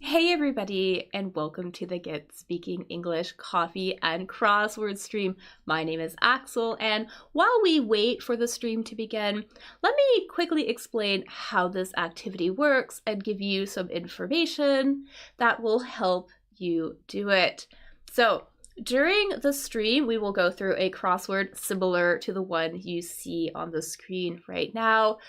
Hey everybody, and welcome to the Get Speaking English Coffee and Crossword stream. My name is Axel, and while we wait for the stream to begin, let me quickly explain how this activity works and give you some information that will help you do it. So, during the stream, we will go through a crossword similar to the one you see on the screen right now.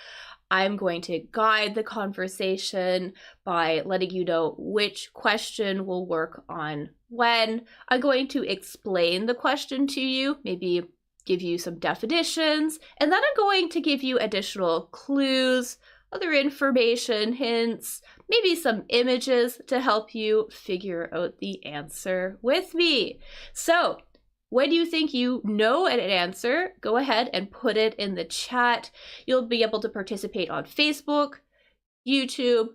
I'm going to guide the conversation by letting you know which question will work on when. I'm going to explain the question to you, maybe give you some definitions, and then I'm going to give you additional clues, other information, hints, maybe some images to help you figure out the answer with me. So, when you think you know an answer, go ahead and put it in the chat. You'll be able to participate on Facebook, YouTube,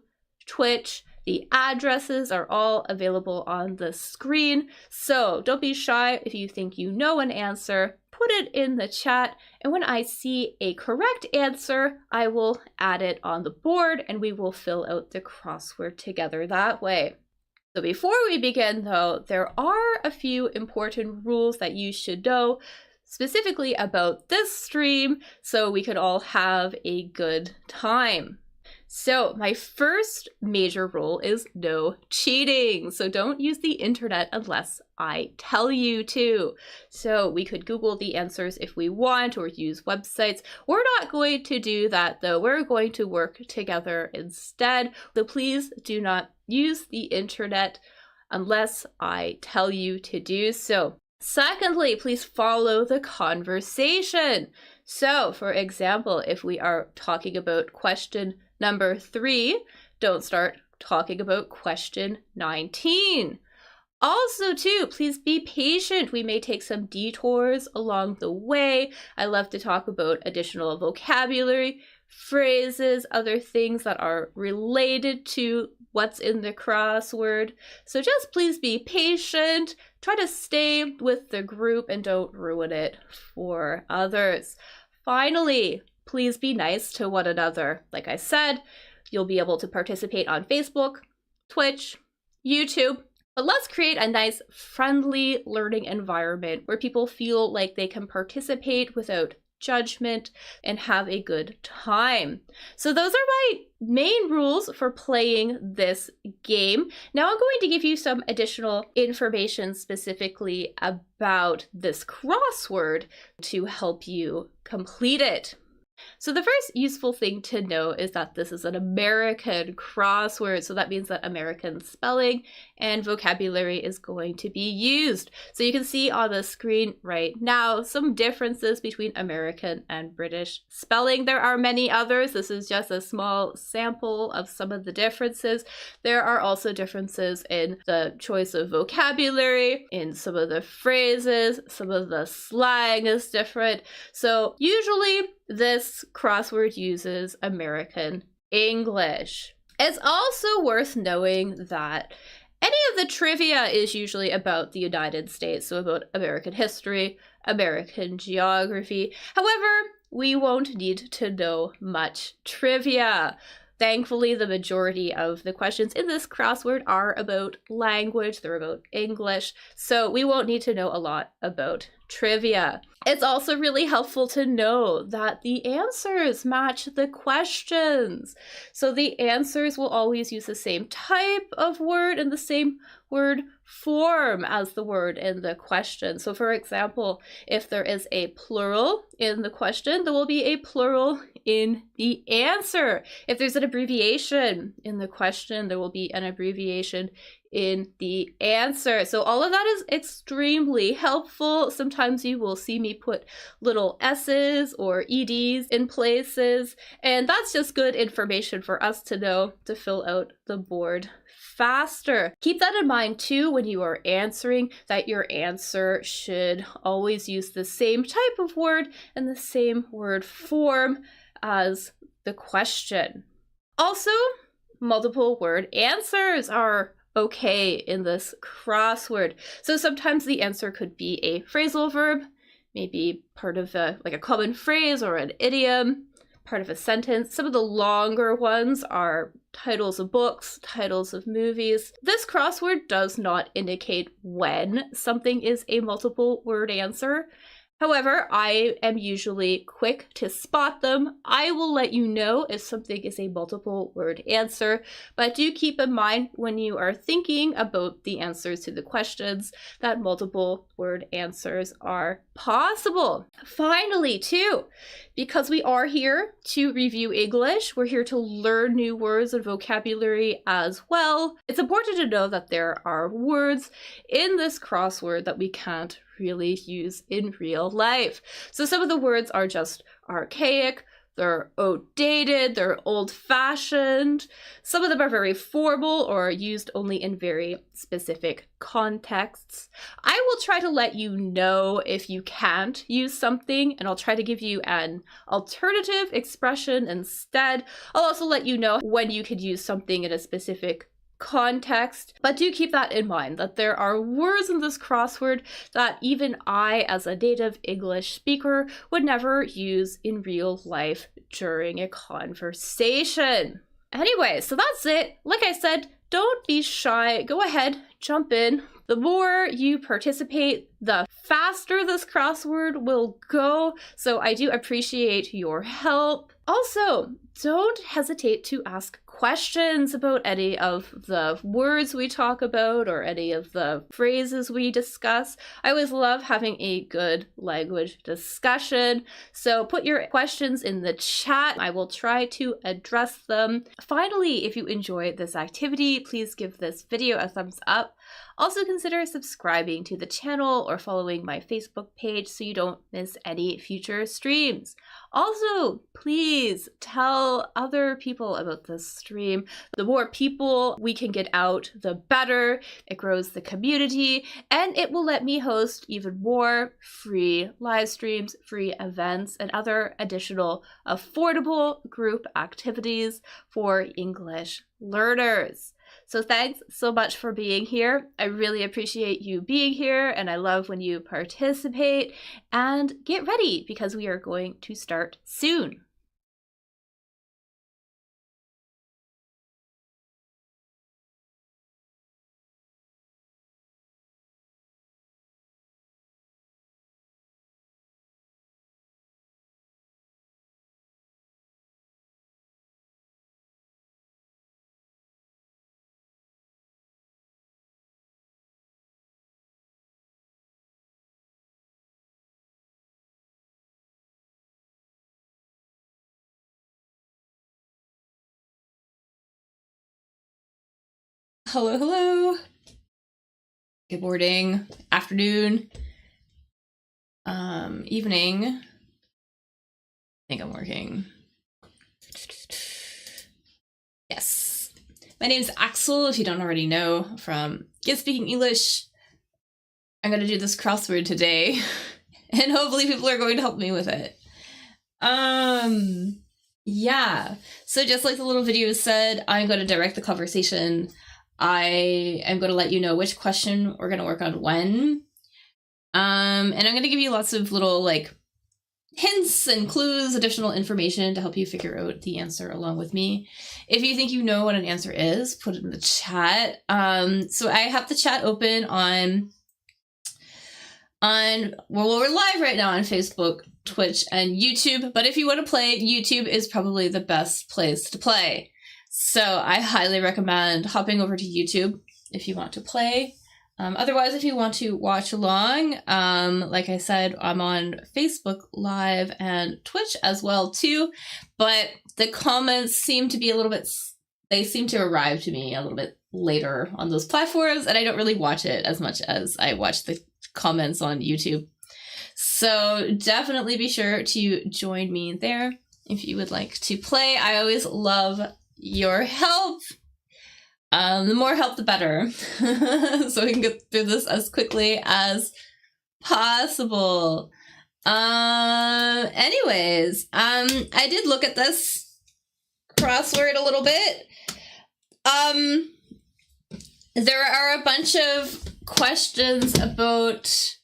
Twitch. The addresses are all available on the screen. So don't be shy. If you think you know an answer, put it in the chat. And when I see a correct answer, I will add it on the board and we will fill out the crossword together that way. So before we begin though, there are a few important rules that you should know specifically about this stream so we could all have a good time. So my first major rule is no cheating. So don't use the internet unless I tell you to. So we could Google the answers if we want or use websites. We're not going to do that though. We're going to work together instead. So please do not use the internet unless I tell you to do so. Secondly, please follow the conversation. So for example, if we are talking about question number 3, don't start talking about question 19. Also, too, please be patient. We may take some detours along the way. I love to talk about additional vocabulary, phrases, other things that are related to what's in the crossword. So just please be patient. Try to stay with the group and don't ruin it for others. Finally, please be nice to one another. Like I said, you'll be able to participate on Facebook, Twitch, YouTube. But let's create a nice, friendly learning environment where people feel like they can participate without judgment and have a good time. So those are my main rules for playing this game. Now I'm going to give you some additional information specifically about this crossword to help you complete it. So the first useful thing to know is that this is an American crossword. So that means that American spelling and vocabulary is going to be used. So you can see on the screen right now some differences between American and British spelling. There are many others. This is just a small sample of some of the differences. There are also differences in the choice of vocabulary, in some of the phrases, some of the slang is different. So usually this crossword uses American English. It's also worth knowing that any of the trivia is usually about the United States, so about American history, American geography. However, we won't need to know much trivia. Thankfully, the majority of the questions in this crossword are about language, they're about English, so we won't need to know a lot about trivia. It's also really helpful to know that the answers match the questions. So the answers will always use the same type of word and the same word form as the word in the question. So for example, if there is a plural in the question, there will be a plural in the answer. If there's an abbreviation in the question, there will be an abbreviation in the answer. So all of that is extremely helpful. Sometimes you will see me put little S's or EDs in places, and that's just good information for us to know to fill out the board faster. Keep that in mind too when you are answering, that your answer should always use the same type of word and the same word form as the question. Also, multiple word answers are okay in this crossword. So sometimes the answer could be a phrasal verb, maybe part of a common phrase or an idiom. part of a sentence. Some of the longer ones are titles of books, titles of movies. This crossword does not indicate when something is a multiple word answer. However, I am usually quick to spot them. I will let you know if something is a multiple word answer, but do keep in mind when you are thinking about the answers to the questions that multiple word answers are possible. Finally, too, because we are here to review English, we're here to learn new words and vocabulary as well. It's important to know that there are words in this crossword that we can't really use in real life. So some of the words are just archaic, they're outdated, they're old-fashioned. Some of them are very formal or used only in very specific contexts. I will try to let you know if you can't use something, and I'll try to give you an alternative expression instead. I'll also let you know when you could use something in a specific context, but do keep that in mind that there are words in this crossword that even I, as a native English speaker, would never use in real life during a conversation. Anyway, so that's it. Like I said, don't be shy. Go ahead, jump in. The more you participate, the faster this crossword will go. So I do appreciate your help. Also, don't hesitate to ask questions about any of the words we talk about or any of the phrases we discuss. I always love having a good language discussion. So put your questions in the chat. I will try to address them. Finally, if you enjoyed this activity, please give this video a thumbs up. Also consider subscribing to the channel or following my Facebook page so you don't miss any future streams. Also, please tell other people about this stream. The more people we can get out, the better. It grows the community, and it will let me host even more free live streams, free events, and other additional affordable group activities for English learners. So thanks so much for being here. I really appreciate you being here, and I love when you participate. And get ready because we are going to start soon. Hello, hello. Good morning, afternoon, evening. I think I'm working. Yes. My name is Axel, if you don't already know, from Get Speaking English. I'm going to do this crossword today, and hopefully people are going to help me with it. Yeah. So just like the little video said, I'm going to direct the conversation. I am going to let you know which question we're going to work on when. And I'm going to give you lots of little like hints and clues, additional information to help you figure out the answer along with me. If you think you know what an answer is, put it in the chat. So I have the chat open on well, we're live right now on Facebook, Twitch, and YouTube. But if you want to play, YouTube is probably the best place to play. So I highly recommend hopping over to YouTube if you want to play. Otherwise, if you want to watch along, like I said, I'm on Facebook Live and Twitch as well too. But the comments seem to be they seem to arrive to me a little bit later on those platforms, and I don't really watch it as much as I watch the comments on YouTube. So definitely be sure to join me there if you would like to play. I always love your help. The more help, the better. So we can get through this as quickly as possible. Anyways, I did look at this crossword a little bit. There are a bunch of questions about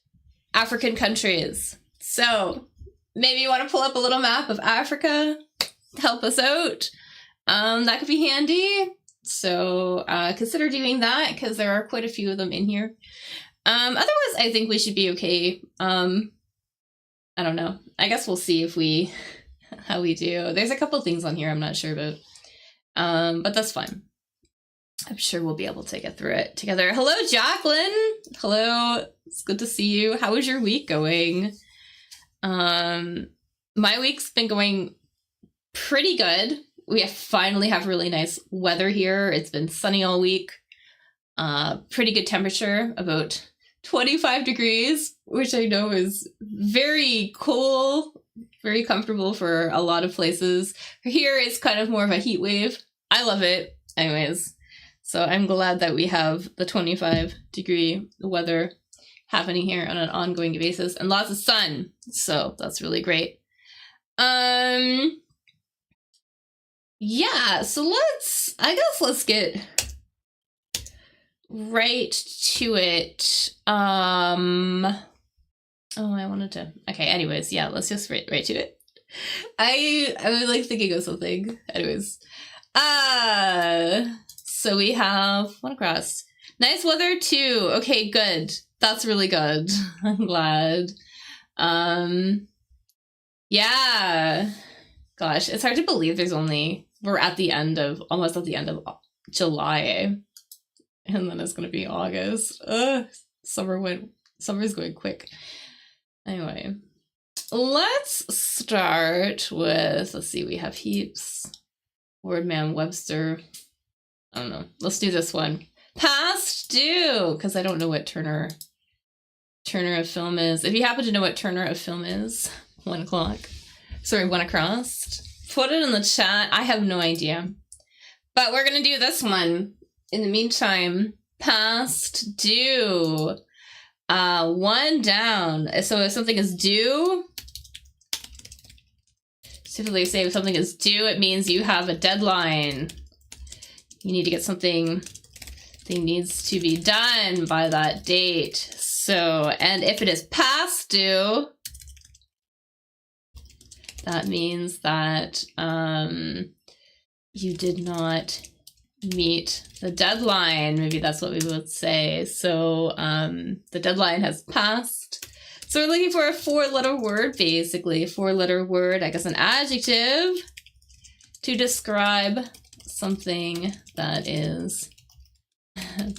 African countries. So maybe you want to pull up a little map of Africa. help us out, that could be handy. So consider doing that, because there are quite a few of them in here. Otherwise, I think we should be okay. I don't know. I guess we'll see if we how we do. There's a couple things on here I'm not sure about. But that's fine. I'm sure we'll be able to get through it together. Hello, Jacqueline. Hello. It's good to see you. How is your week going? My week's been going pretty good. We finally have really nice weather here. It's been sunny all week. Pretty good temperature, about 25 degrees, which I know is very cool, very comfortable for a lot of places. Here it's kind of more of a heat wave. I love it. Anyways, so I'm glad that we have the 25-degree weather happening here on an ongoing basis and lots of sun. So that's really great. Yeah, so let's get right to it. Okay, anyways, yeah, let's just right to it. I was like thinking of something. Anyways. So we have one across. Nice weather too. Okay, good. That's really good. I'm glad. Yeah. Gosh, it's hard to believe we're almost at the end of July. And then it's gonna be August. Summer's going quick. Anyway, let's start with, let's see, we have heaps. Wordman, Webster. I don't know. Let's do this one. Past due, because I don't know what Turner of Film is. If you happen to know what Turner of Film is, 1 o'clock. Sorry, 1 across. Put it in the chat. I have no idea. But we're going to do this one. In the meantime, past due. 1 down. So if something is due, typically say if something is due, it means you have a deadline. You need to get something needs to be done by that date. So, and if it is past due, that means that you did not meet the deadline. Maybe that's what we would say. So the deadline has passed. So we're looking for a 4-letter word, basically. A 4-letter word, I guess an adjective, to describe something that is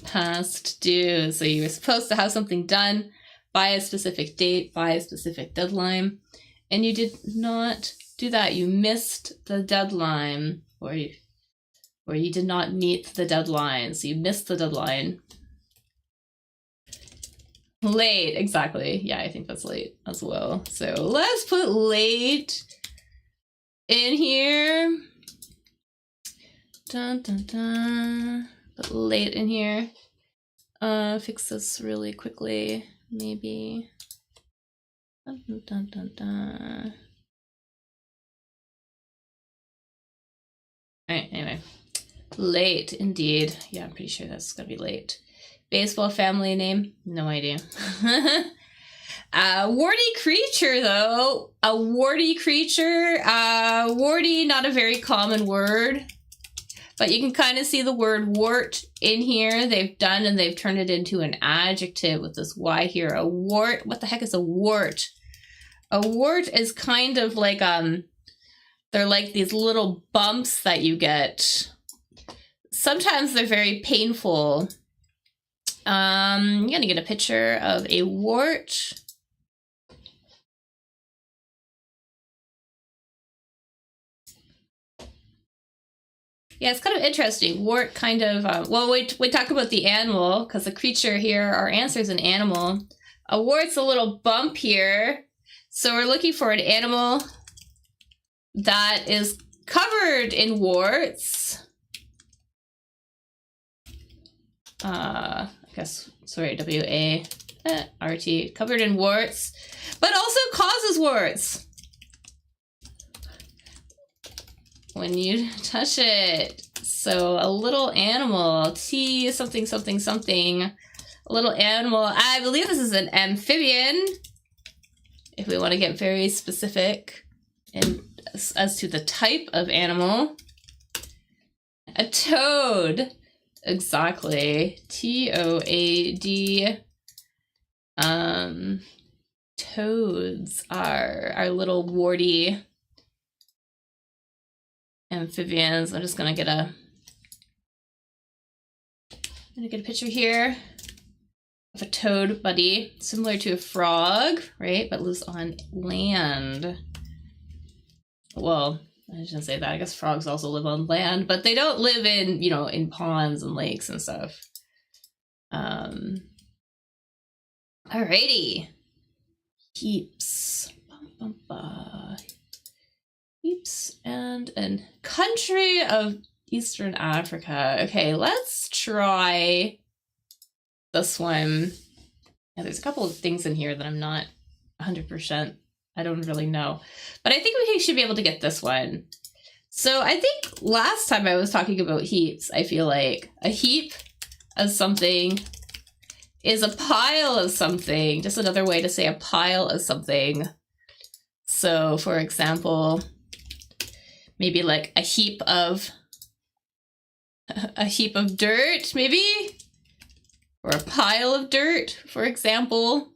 past due. So you're supposed to have something done by a specific date, by a specific deadline, and you did not do that. You missed the deadline, or you did not meet the deadline. So you missed the deadline. Late, exactly. Yeah, I think that's late as well. So let's put late in here. Dun, dun, dun. Put late in here. Fix this really quickly, maybe. Dun, dun, dun, dun, dun. Alright, anyway. Late, indeed. Yeah, I'm pretty sure that's gonna be late. Baseball family name? No idea. Warty creature, though. A warty creature. Warty, not a very common word. But you can kind of see the word wart in here. They've turned it into an adjective with this Y here. A wart. What the heck is a wart? A wart is kind of like, they're like these little bumps that you get. Sometimes they're very painful. I'm gonna get a picture of a wart. Yeah, it's kind of interesting. Wart kind of, well, we talk about the animal, because the creature here, our answer is an animal. A wart's a little bump here. So we're looking for an animal that is covered in warts. I guess, sorry, W-A-R-T, covered in warts, but also causes warts when you touch it. So a little animal, T something something something, a little animal. I believe this is an amphibian, if we want to get very specific and as to the type of animal, a toad. Exactly. Toad. Toads are little warty amphibians. I'm just gonna get a picture here of a toad buddy, similar to a frog, right? But lives on land. Well, I shouldn't say that. I guess frogs also live on land, but they don't live in, you know, in ponds and lakes and stuff. Alrighty. Heaps. Heaps and country of Eastern Africa. Okay, let's try this one. Yeah, there's a couple of things in here that I'm not 100%. I don't really know. But I think we should be able to get this one. So I think last time I was talking about heaps, I feel like a heap of something is a pile of something. Just another way to say a pile of something. So for example, maybe like a heap of dirt, maybe? Or a pile of dirt, for example.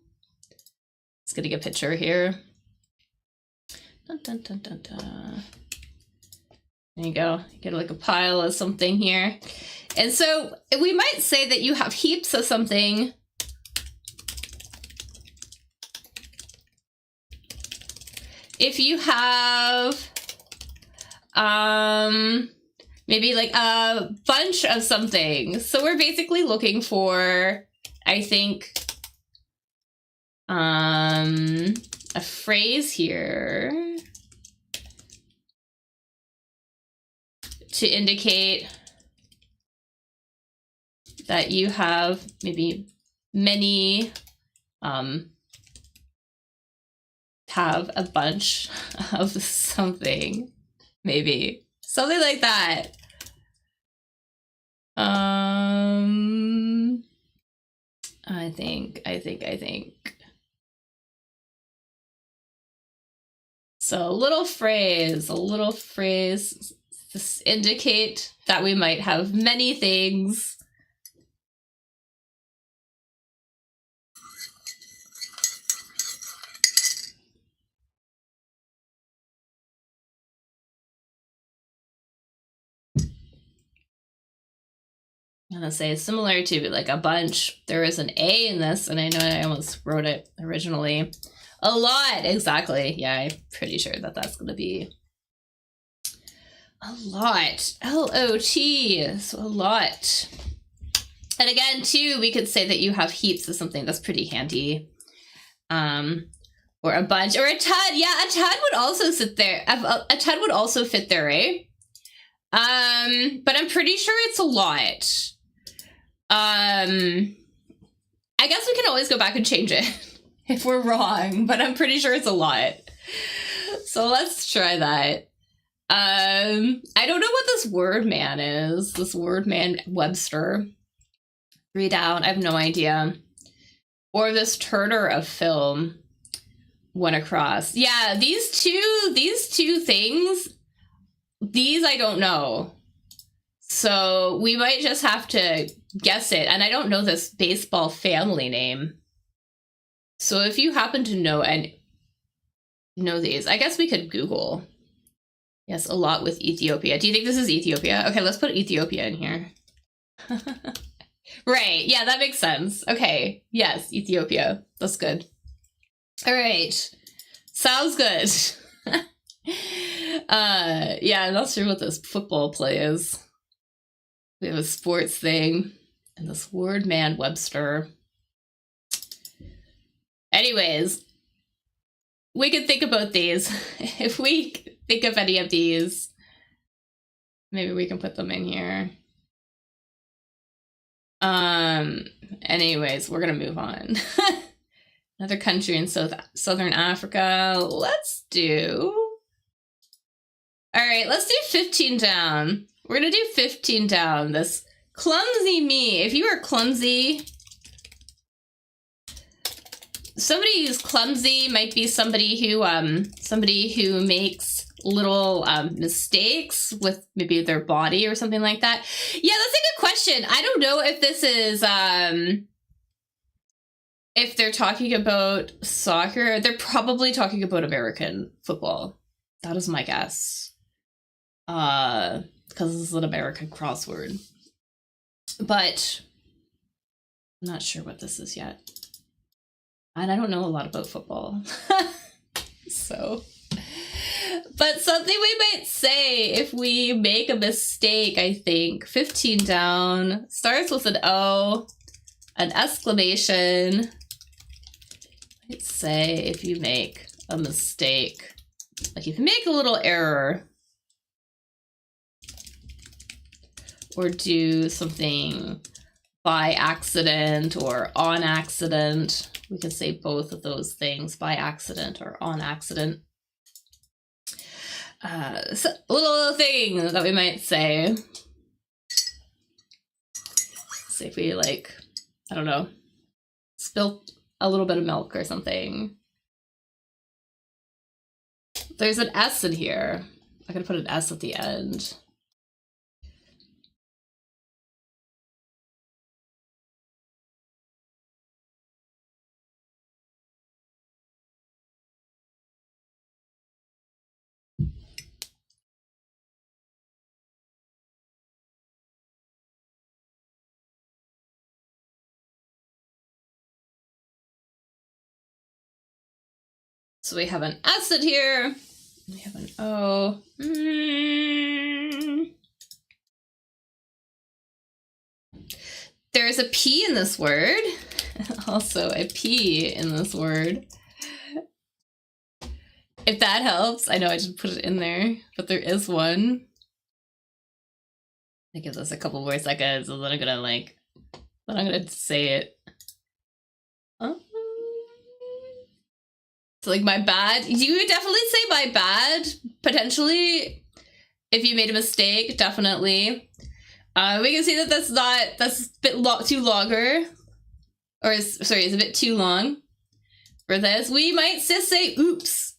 Let's get a picture here. Dun, dun, dun, dun, dun. There you go. You get like a pile of something here. And so we might say that you have heaps of something. If you have maybe like a bunch of something. So we're basically looking for, I think, a phrase here to indicate that you have maybe many, have a bunch of something, maybe something like that. I think. So a little phrase to indicate that we might have many things. I'm gonna say similar to like a bunch. There is an A in this, and I know I almost wrote it originally. A lot, exactly. Yeah, I'm pretty sure that that's gonna be a lot. L-O-T, so a lot. And again, too, we could say that you have heaps of something. That's pretty handy. Or a bunch, or a ton. Yeah, a ton would also sit there. A ton would also fit there, right? But I'm pretty sure it's a lot. I guess we can always go back and change it if we're wrong, but I'm pretty sure it's a lot. So let's try that. I don't know what this word man is. This word man Webster. Read out. I have no idea. Or this Turner of film went across. Yeah, these two things, these I don't know. So we might just have to guess it. And I don't know this baseball family name. So if you happen to know these, I guess we could Google. Yes, a lot with Ethiopia. Do you think this is Ethiopia? Okay, let's put Ethiopia in here. Right. Yeah, that makes sense. Okay. Yes, Ethiopia. That's good. All right. Sounds good. Yeah, I'm not sure what this football play is. We have a sports thing and this word man Webster. Anyways, we could think about these. If we think of any of these, maybe we can put them in here. Anyways, we're gonna move on. Another country in Southern Africa. Let's do 15 down. We're gonna do 15 down. This clumsy me. If you are clumsy, somebody who's clumsy might be somebody who makes little mistakes with maybe their body or something like that. Yeah, that's a good question. I don't know if this is if they're talking about soccer. They're probably talking about American football. That is my guess. Because this is an American crossword. But I'm not sure what this is yet. And I don't know a lot about football. So, but something we might say if we make a mistake, I think. 15 down starts with an O, an exclamation. Let's say if you make a mistake, like if you make a little error or do something by accident or on accident. We can say both of those things, by accident or on accident. So little thing that we might say. Say if we like, I don't know, spilt a little bit of milk or something. There's an S in here. I could put an S at the end. So we have an S in here. We have an O. There's a P in this word. Also a P in this word. If that helps. I know I just put it in there, but there is one. I give this a couple more seconds and then I'm gonna say it. So like my bad. You would definitely say my bad, potentially. If you made a mistake, definitely. We can see that that's a bit too longer. Or sorry, it's a bit too long for this. We might just say oops.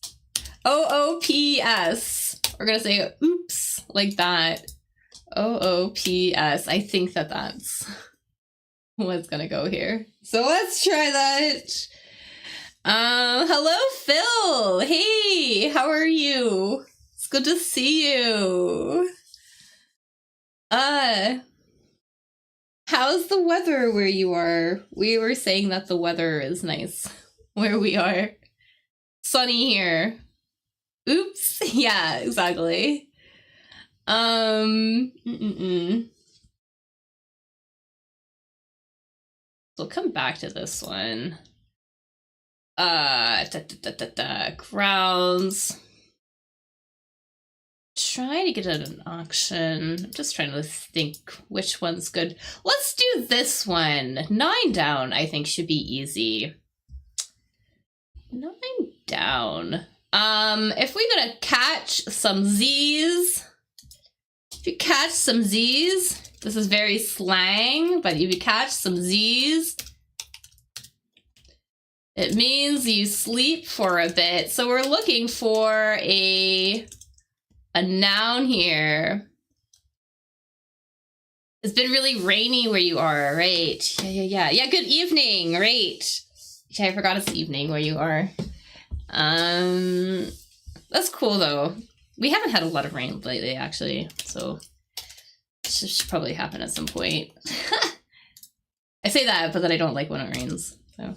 OOPS. We're gonna say oops like that. OOPS. I think that's what's gonna go here. So let's try that. Hello, Phil. Hey, how are you? It's good to see you. How's the weather where you are? We were saying that the weather is nice where we are. Sunny here. Oops. Yeah, exactly. So we'll come back to this one. Crowns. Trying to get at an auction. I'm just trying to think which one's good. Let's do this one. 9 down, I think, should be easy. 9 down. If we're gonna catch some Z's, if you catch some Z's, this is very slang, but if you catch some Z's, it means you sleep for a bit. So we're looking for a noun here. It's been really rainy where you are, right? Yeah, good evening, right? Yeah, I forgot it's evening where you are. That's cool though. We haven't had a lot of rain lately, actually, so it should probably happen at some point. I say that, but then I don't like when it rains, so.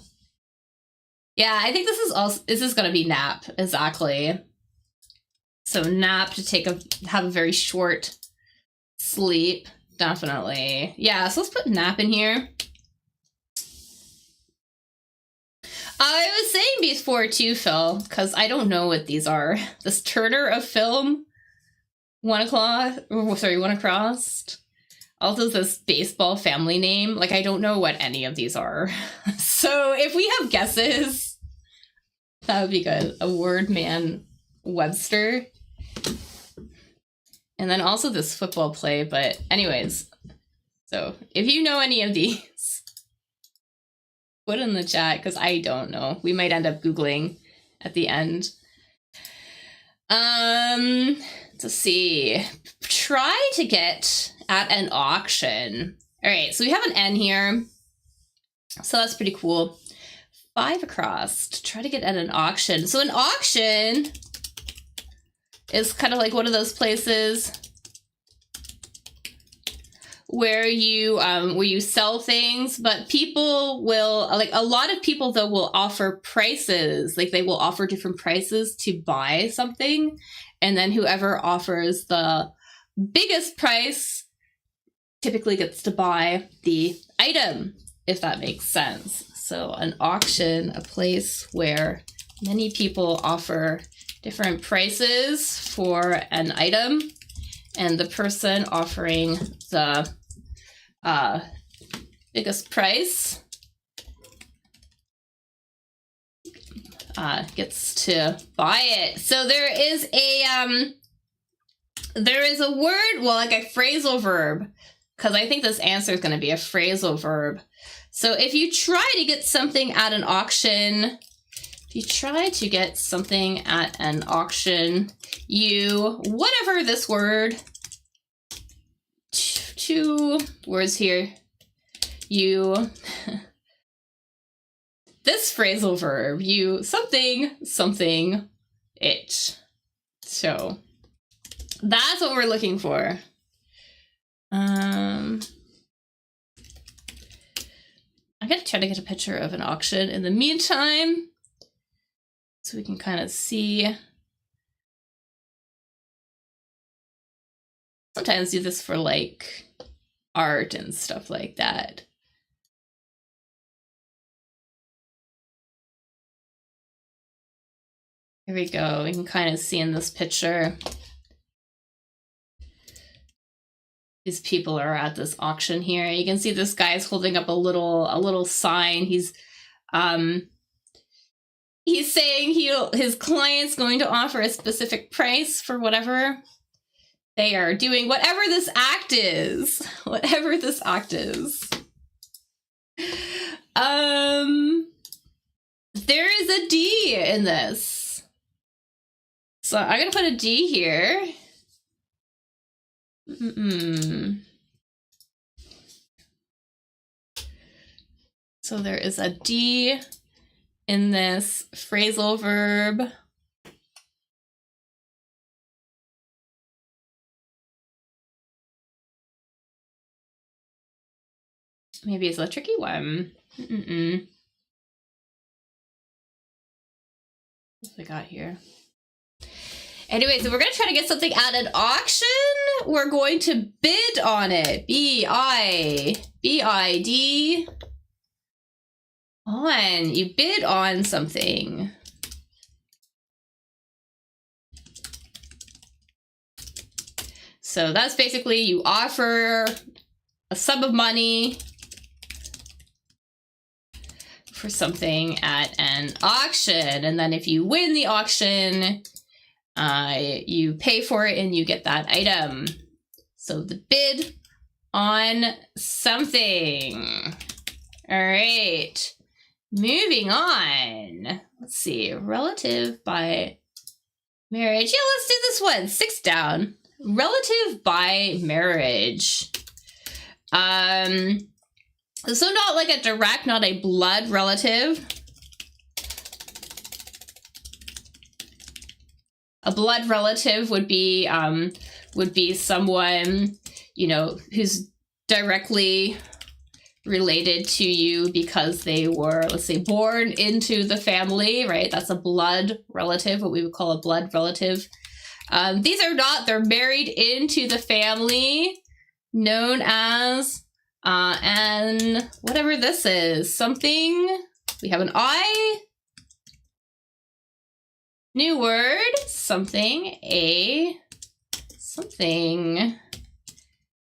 Yeah, I think this is gonna be nap, exactly. So nap, to have a very short sleep, definitely. Yeah, so let's put nap in here. I was saying before too, Phil, because I don't know what these are. This Turner of Film, one across. Also this baseball family name. Like, I don't know what any of these are. So if we have guesses, that would be good. A word man Webster. And then also this football play, but anyways. So if you know any of these, put in the chat, because I don't know. We might end up Googling at the end. Let's see. Try to get at an auction. All right, so we have an N here. So that's pretty cool. 5 across to try to get at an auction. So an auction is kind of like one of those places where you sell things, but people will, like, a lot of people though will offer prices, like they will offer different prices to buy something, and then whoever offers the biggest price typically gets to buy the item, if that makes sense. So an auction, a place where many people offer different prices for an item, and the person offering the biggest price gets to buy it. So there is a word, well, like a phrasal verb, because I think this answer is going to be a phrasal verb. So if you try to get something at an auction, you, whatever this word, 2 words here, you, this phrasal verb, you something it. So that's what we're looking for. I'm going to try to get a picture of an auction in the meantime, so we can kind of see. Sometimes do this for like art and stuff like that. Here we go. We can kind of see in this picture. These people are at this auction here. You can see this guy's holding up a little sign. He's saying his client's going to offer a specific price for whatever they are doing, whatever this act is. Whatever this act is. There is a D in this. So I'm gonna put a D here. So there is a D in this phrasal verb. Maybe it's a tricky one. What we got here? Anyway, so we're going to try to get something at an auction. We're going to bid on it. B-I-D. On. You bid on something. So that's basically you offer a sum of money for something at an auction. And then if you win the auction, you pay for it and you get that item. So the bid on something. All right. Moving on. Let's see. Relative by marriage. Yeah, let's do this one. 6 down. Relative by marriage. So not like a direct, not a blood relative. A blood relative would be someone, you know, who's directly related to you because they were, let's say, born into the family, right? That's a blood relative, what we would call a blood relative. These are not, they're married into the family, known as, and whatever this is, something, we have an I, new word, something, something.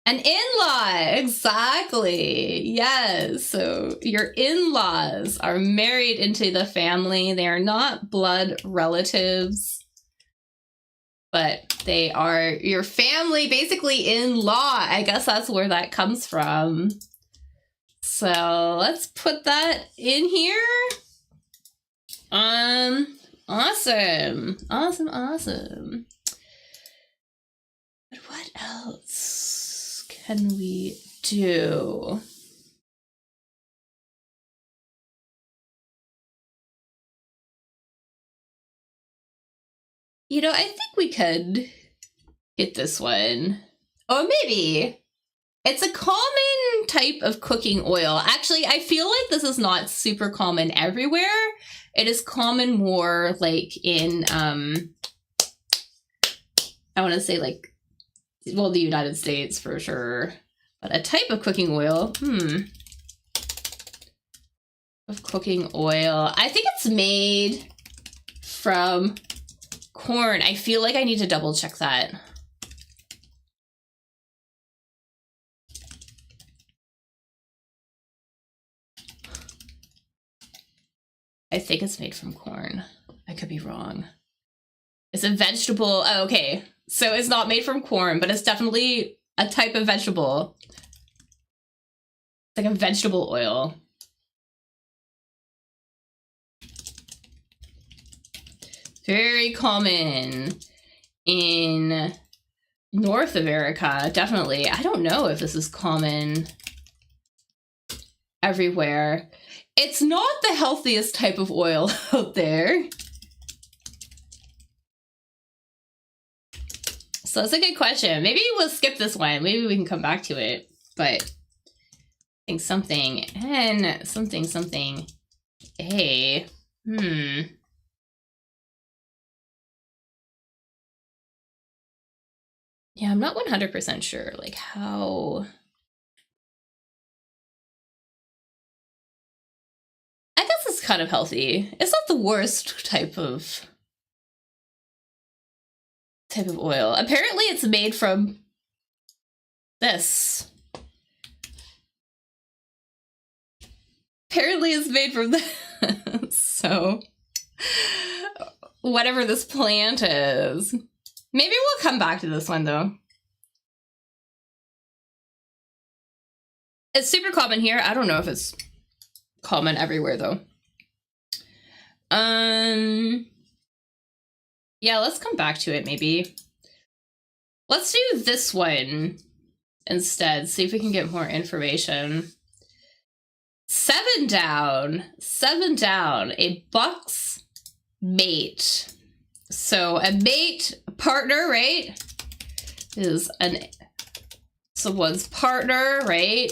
An in-law, exactly. Yes, so your in-laws are married into the family. They are not blood relatives, but they are your family, basically in-law. I guess that's where that comes from. So let's put that in here. Awesome. Awesome, awesome. But what else can we do? You know, I think we could get this one. Oh, maybe. It's a common type of cooking oil. Actually, I feel like this is not super common everywhere. It is common more like in, I want to say like, well, the United States for sure. But a type of cooking oil, of cooking oil. I think it's made from corn. I feel like I need to double check that. I think it's made from corn. I could be wrong. It's a vegetable. Oh, okay. So it's not made from corn, but it's definitely a type of vegetable. It's like a vegetable oil. Very common in North America, definitely. I don't know if this is common everywhere. It's not the healthiest type of oil out there. So that's a good question. Maybe we'll skip this one. Maybe we can come back to it. But I think something and something A. Yeah, I'm not 100% sure, like how. I guess it's kind of healthy. It's not the worst type of oil. Apparently it's made from this. Apparently it's made from this. So whatever this plant is. Maybe we'll come back to this one though. It's super common here. I don't know if it's common everywhere though. Yeah, let's come back to it maybe. Let's do this one instead. See if we can get more information. 7 down. 7 down. A buck's mate. So a mate, a partner, right? Is someone's partner, right?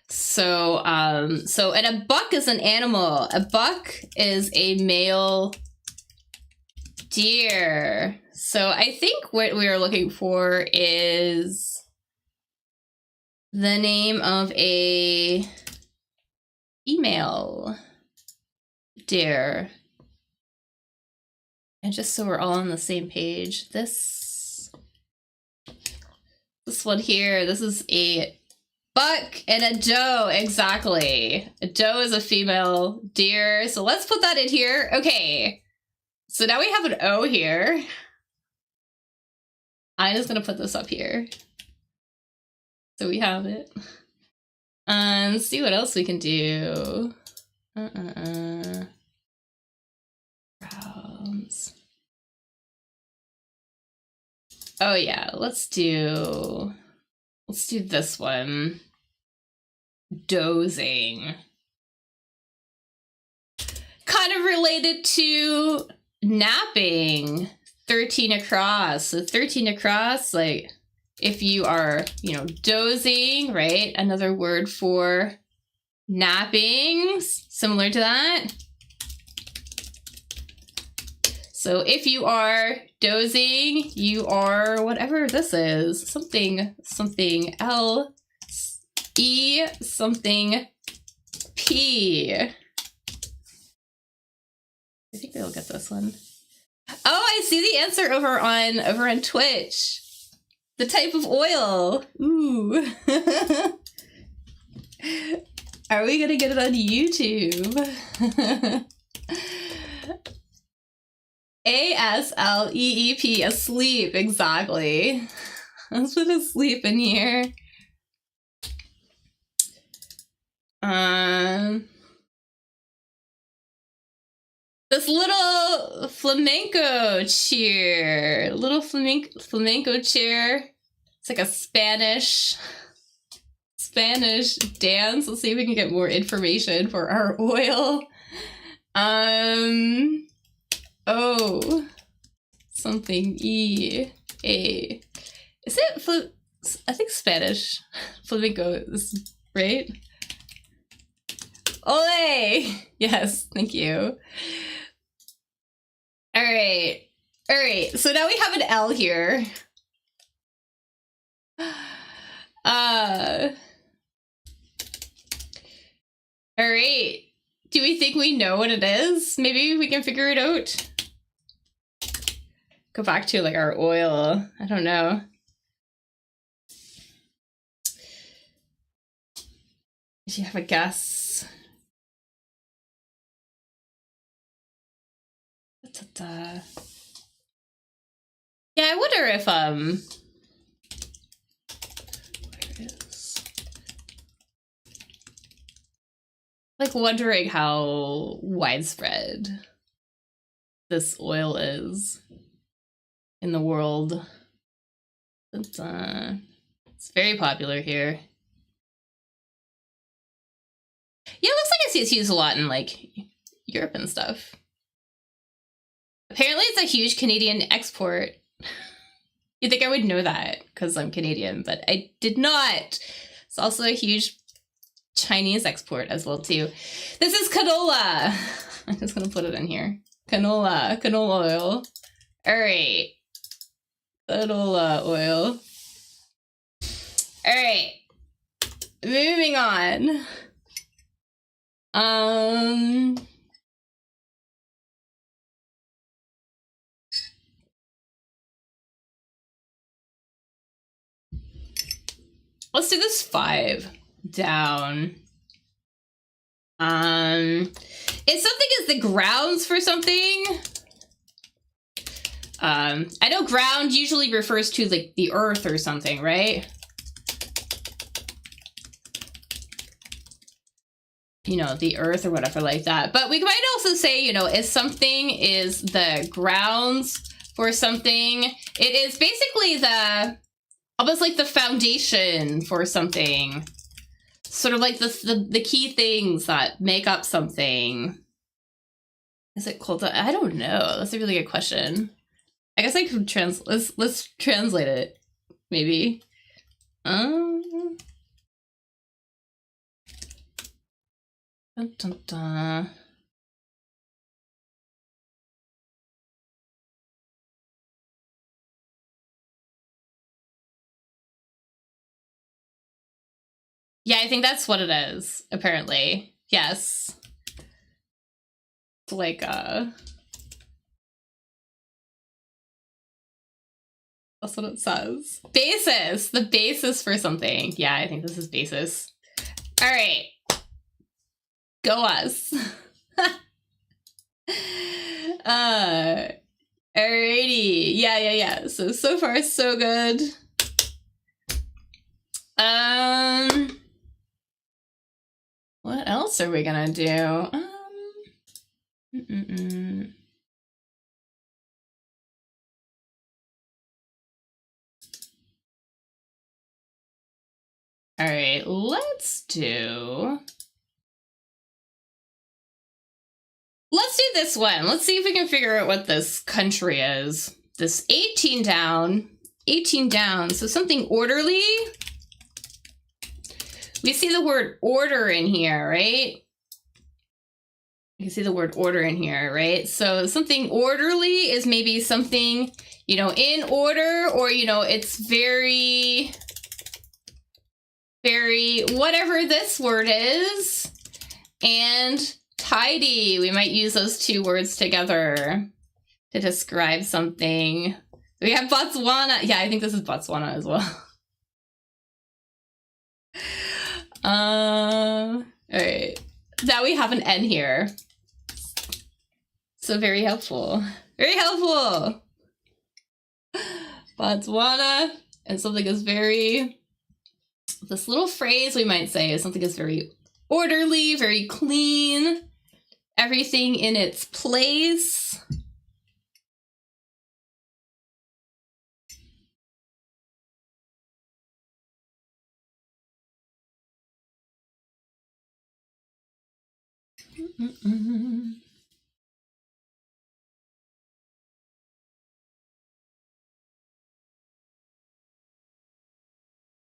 So and a buck is an animal. A buck is a male deer. So I think what we are looking for is the name of a female deer. And just so we're all on the same page, this one here, this is a buck and a doe, exactly. A doe is a female deer, so let's put that in here. Okay, so now we have an O here. I'm just gonna put this up here. So we have it. Let's see what else we can do. Browns. Oh yeah, let's do this one. Dozing. Kind of related to napping. 13 across. So 13 across, like if you are, dozing, right? Another word for napping, similar to that. So if you are dozing, you are whatever this is. Something L, E, something P. I think they'll get this one. Oh, I see the answer over on Twitch. The type of oil. Ooh. Are we gonna get it on YouTube? A-S-L-E-E-P, asleep, exactly. Let's put asleep in here. This little flamenco cheer. Little flamenco chair. It's like a Spanish dance. Let's see if we can get more information for our oil. Oh, something E-A. Is it I think Spanish. Flamenco is right. Ole! Yes, thank you. All right. So now we have an L here. All right. Do we think we know what it is? Maybe we can figure it out. Go back to like our oil. I don't know. Do you have a guess? Yeah, I wonder if where is, like, wondering how widespread this oil is in the world. It's very popular here. Yeah, it looks like it's used a lot in like Europe and stuff. Apparently it's a huge Canadian export. You'd think I would know that because I'm Canadian, but I did not. It's also a huge Chinese export as well too. This is canola. I'm just gonna put it in here. Canola oil. All right. Canola oil. All right. Moving on. Let's do this 5 down. If something is the grounds for something, I know ground usually refers to like the earth or something, right? You know, the earth or whatever like that. But we might also say, you know, if something is the grounds for something, it is basically almost like the foundation for something. Sort of like the key things that make up something. Is it called I don't know. That's a really good question. I guess I could let's translate it, maybe. Dun, dun, dun. Yeah, I think that's what it is, apparently. Yes. It's like that's what it says. Basis! The basis for something. Yeah, I think this is basis. Alright. Go us. Alrighty. Yeah. So far so good. What else are we gonna do? All right, let's do this one. Let's see if we can figure out what this country is. This 18 down. So something orderly. We see the word order in here, right? You can see the word order in here, right? So something orderly is maybe something, you know, in order, or, you know, it's very, whatever this word is. And tidy. We might use those two words together to describe something. We have Botswana. Yeah, I think this is Botswana as well. All right. Now we have an N here. So very helpful. Very helpful. Botswana. And something is very, this little phrase we might say is something is very orderly, very clean. everything in its place.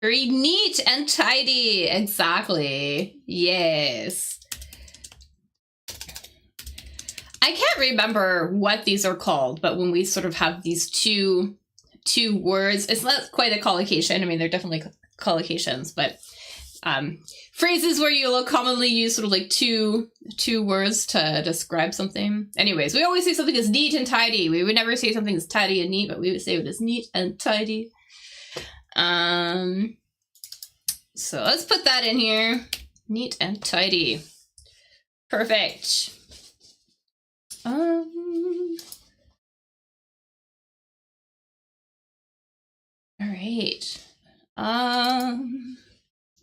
Very neat and tidy. Exactly. Yes. I can't remember what these are called, but when we sort of have these two words, it's not quite a collocation. I mean, they're definitely collocations, but phrases where you'll commonly use sort of like two words to describe something. Anyways, we always say something is neat and tidy. We would never say something is tidy and neat, but we would say it is neat and tidy. So let's put that in here. Neat and tidy. Perfect. All right.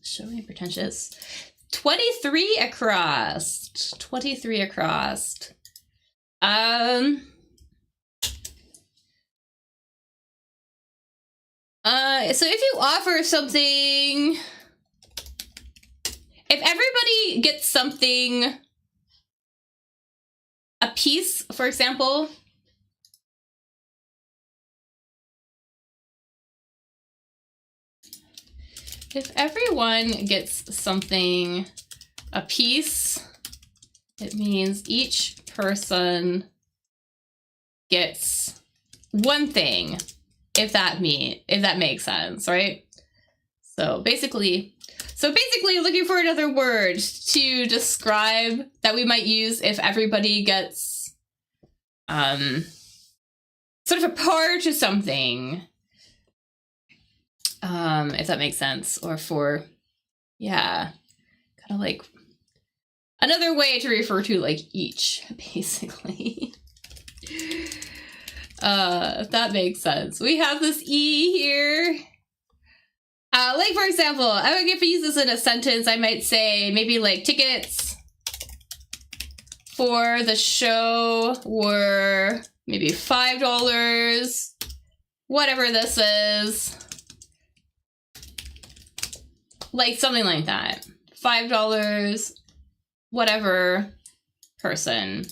Showing pretentious. 23 across. 23 across. So if you offer something, if everybody gets something, a piece, for example, if everyone gets something, a piece, it means each person gets one thing, if that makes sense, right? So basically looking for another word to describe that we might use if everybody gets sort of a part to something. If that makes sense, or for, yeah, kind of like another way to refer to like each, basically. If that makes sense. We have this E here. Like for example, if I use this in a sentence, I might say maybe like tickets for the show were maybe $5, whatever this is. Like something like that. $5, whatever person.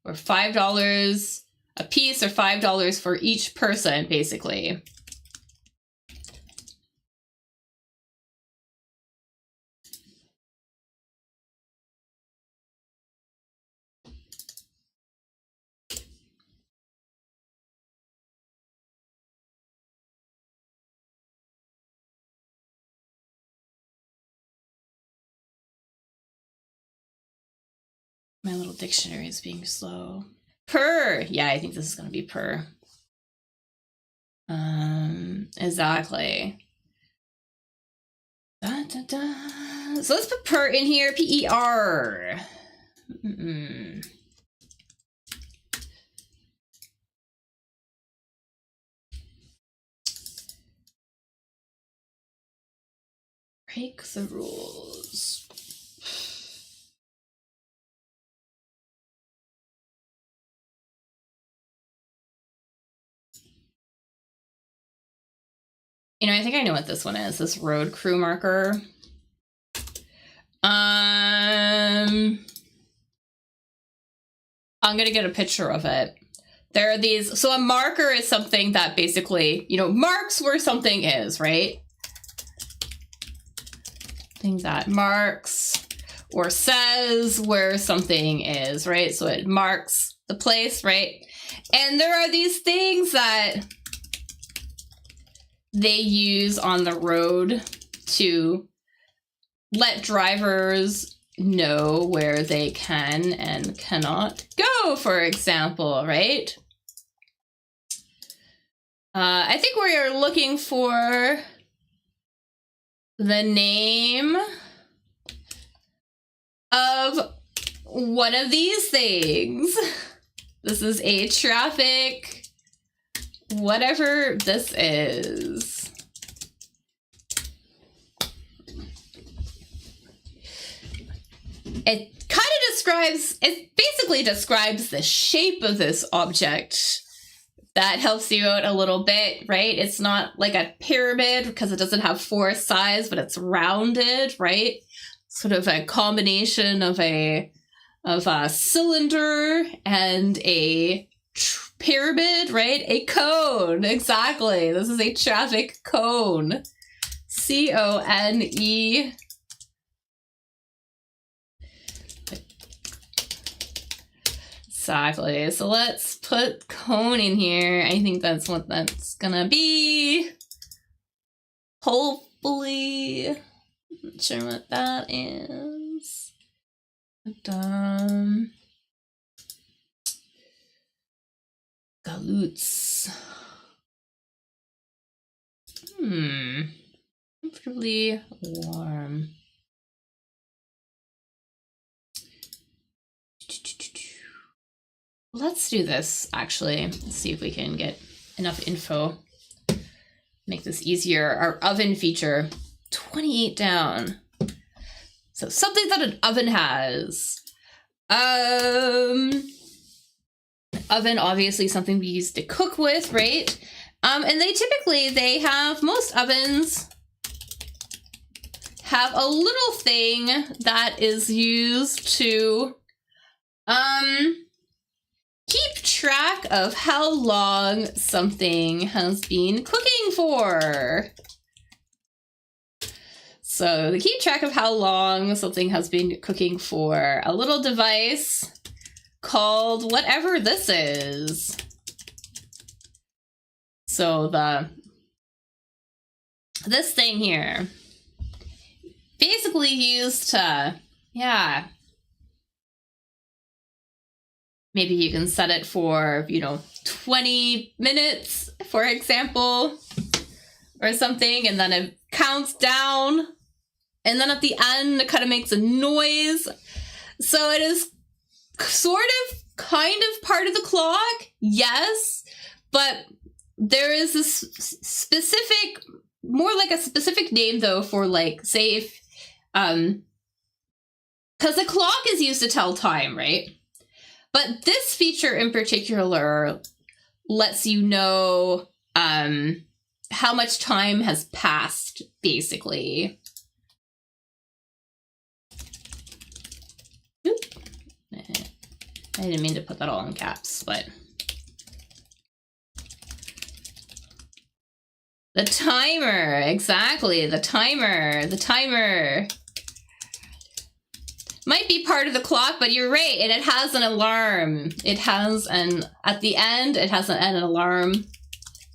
Or $5 a piece, or $5 for each person, basically. My little dictionary is being slow. Per. Yeah, I think this is going to be per. Exactly. Da, da, da. So let's put per in here. P-E-R. Break the rules. You know, I think I know what this one is. This road crew marker. I'm gonna get a picture of it. There are these. So a marker is something that basically, you know, marks where something is, right? Things that marks or says where something is, right? So it marks the place, right? And there are these things that they use on the road to let drivers know where they can and cannot go, for example, right? I think we are looking for the name of one of these things. This is a traffic, whatever this is. It kind of it basically describes the shape of this object. That helps you out a little bit, right? It's not like a pyramid because it doesn't have 4 sides, but it's rounded, right? Sort of a combination of a cylinder and a pyramid, right? A cone, exactly. This is a traffic cone. C-O-N-E. Exactly. So let's put cone in here. I think that's what that's gonna be. Hopefully. Not sure what that is. Galoots. Comfortably warm. Let's do this, actually. Let's see if we can get enough info. Make this easier. Our oven feature, 28 down. So something that an oven has. Oven, obviously something we use to cook with, right? And they have, most ovens have a little thing that is used to, keep track of how long something has been cooking for. So they keep track of how long something has been cooking for. A little device called whatever this is. So this thing here, basically used to, maybe you can set it for, 20 minutes, for example, or something, and then it counts down, and then at the end, it kind of makes a noise. So it is kind of part of the clock, yes, but there is this specific, more like a specific name, though, for, like, say if, because the clock is used to tell time, right? But this feature in particular lets you know how much time has passed, basically. Oop. I didn't mean to put that all in caps, but... The timer, exactly, the timer. Might be part of the clock, but you're right, and it has an alarm. At the end, it has an alarm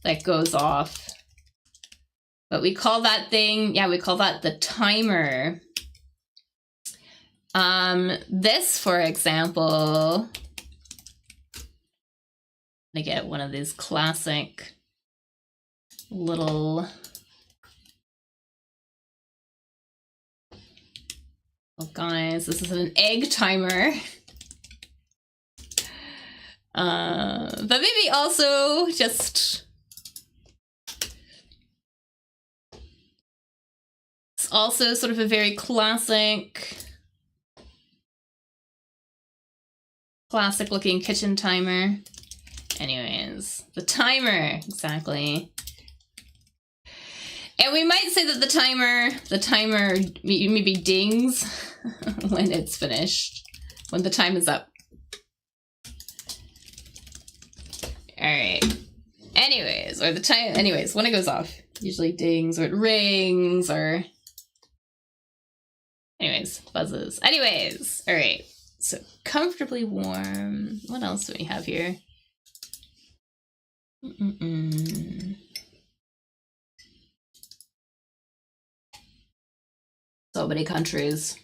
that goes off. But we call that thing, we call that the timer. This, for example, I get one of these classic little... Oh, guys, this is an egg timer. But maybe also just... It's also sort of a very classic looking kitchen timer. Anyways, the timer, exactly. And we might say that the timer maybe dings when it's finished, when the time is up. All right. Anyways, when it goes off, usually dings or it rings or, buzzes. Anyways, all right. So comfortably warm. What else do we have here? So many countries.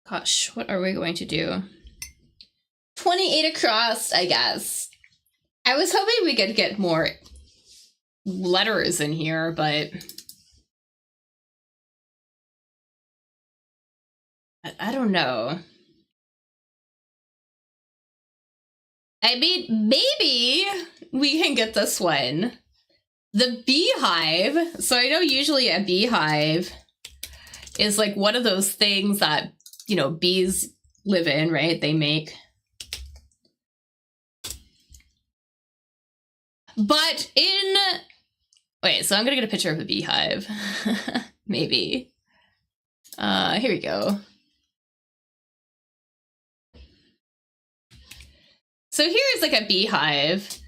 Gosh, what are we going to do? 28 across, I guess. I was hoping we could get more letters in here, but I don't know. I mean, maybe we can get this one. The beehive. So I know usually a beehive is like one of those things that, you know, bees live in, right? They make. But in... Wait, so I'm going to get a picture of a beehive. Maybe. Here we go. So here's like a beehive.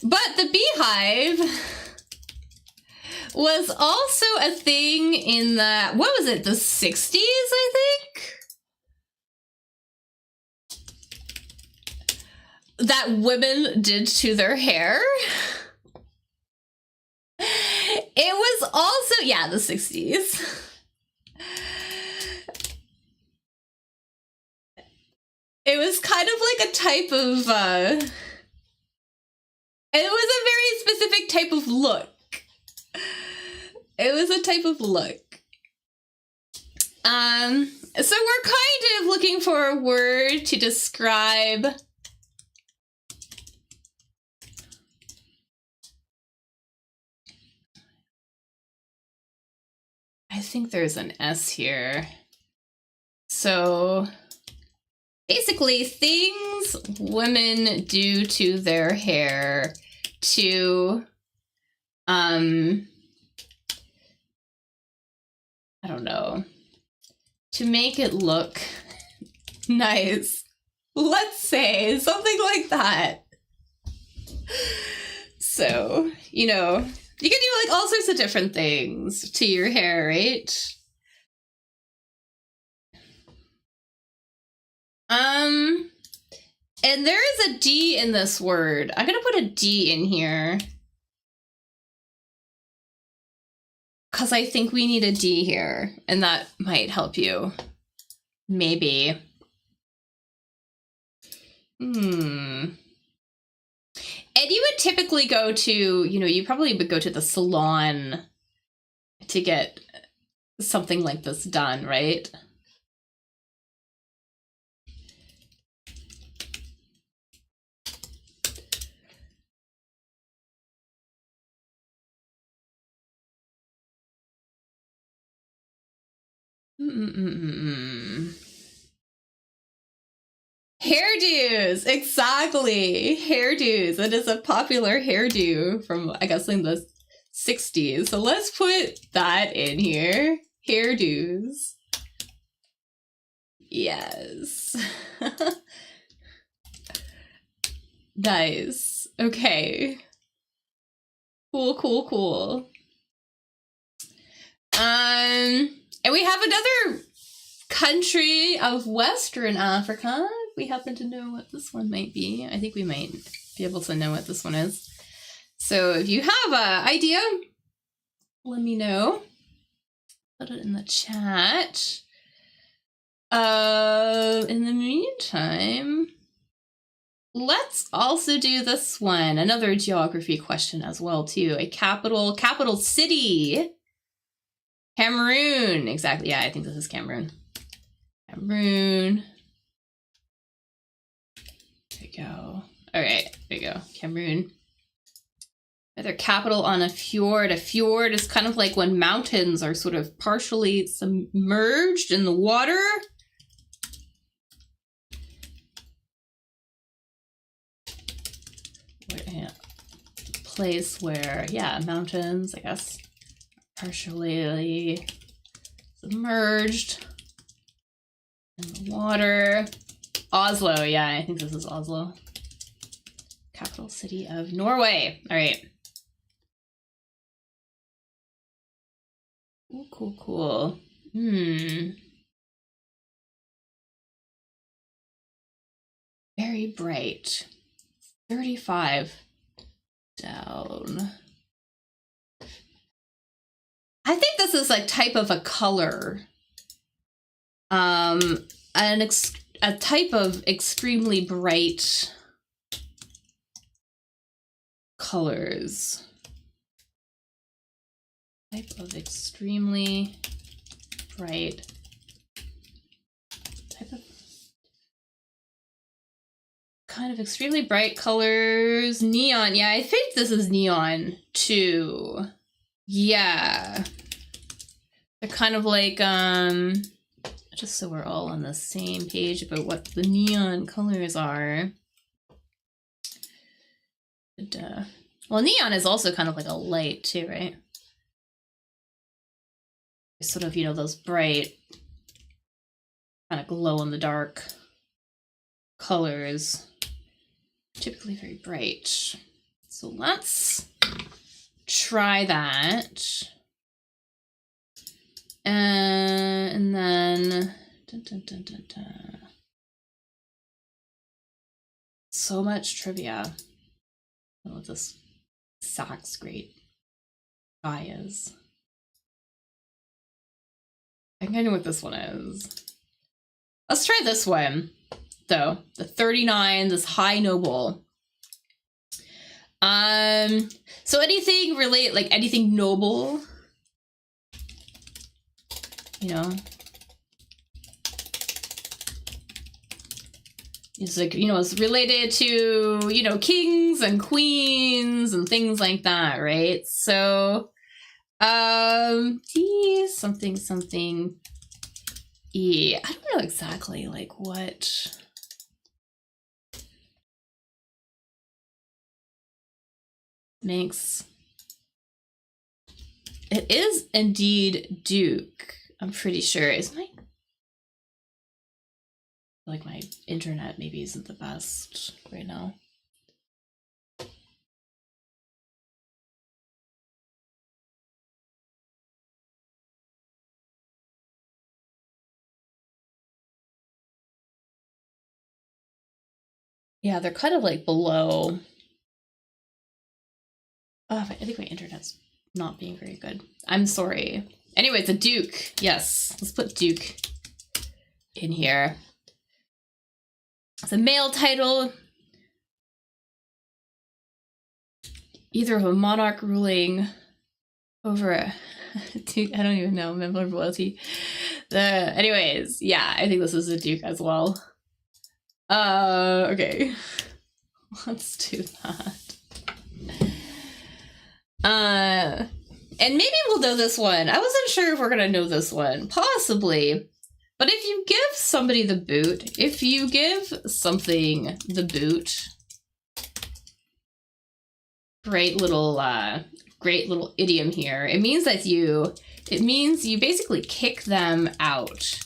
But the beehive was also a thing in the, what was it, the 60s, I think? That women did to their hair. It was also, yeah, the 60s. It was kind of like a type of, it was a very specific type of look. It was a type of look. So we're kind of looking for a word to describe I think there's an S here. So basically things women do to their hair to I don't know, to make it look nice. Let's say something like that. So, you know, you can do like all sorts of different things to your hair, right? And there is a D in this word. I'm gonna put a D in here. Because I think we need a D here, and that might help you. Maybe. And you would typically go to, you know, you probably would go to the salon to get something like this done, right? Hairdos, exactly. Hairdos. It is a popular hairdo from, I guess, in the 60s. So let's put that in here. Hairdos. Yes. Nice. Okay. Cool, cool, cool. And we have another country of Western Africa. We happen to know what this one might be. I think we might be able to know what this one is. So if you have an idea, let me know. Put it in the chat. In the meantime, let's also do this one. Another geography question as well, too. A capital city. Cameroon. Exactly. Yeah, I think this is Cameroon. Cameroon. There we go. All right, there we go. Cameroon. Their capital on a fjord. A fjord is kind of like when mountains are sort of partially submerged in the water. Place where, yeah, mountains, I guess, partially submerged in the water. Oslo, yeah, I think this is Oslo. Capital city of Norway. All right. Cool, cool, cool. Very bright. 35 down. I think this is like type of a color. A type of extremely bright colors. Type of extremely bright type of kind of extremely bright colors. Neon. Yeah, I think this is neon too. Yeah. They're kind of like, just so we're all on the same page about what the neon colors are. And, well, neon is also kind of like a light too, right? Sort of, you know, those bright, kind of glow in the dark colors. Typically very bright. So let's try that. And then dun, dun, dun, dun, dun. So much trivia. I don't know what this Sachs great guy is. I think I know what this one is. Let's try this one, though. The 39, this high noble. So anything anything noble, you know, it's like, you know, it's related to, you know, kings and queens and things like that, right? So, something, yeah, I don't know exactly like what. Makes it is indeed Duke. I'm pretty sure. Is my internet maybe isn't the best right now. Yeah, they're kind of like below. Oh, I think my internet's not being very good. I'm sorry. Anyway, it's a Duke. Yes, let's put Duke in here. It's a male title. Either of a monarch ruling over a Duke, I don't even know, member of royalty. Anyways, yeah, I think this is a Duke as well. Okay. Let's do that. And maybe we'll know this one. I wasn't sure if we're gonna know this one. Possibly. But if you give somebody the boot, if you give something the boot, great little idiom here. It means you basically kick them out.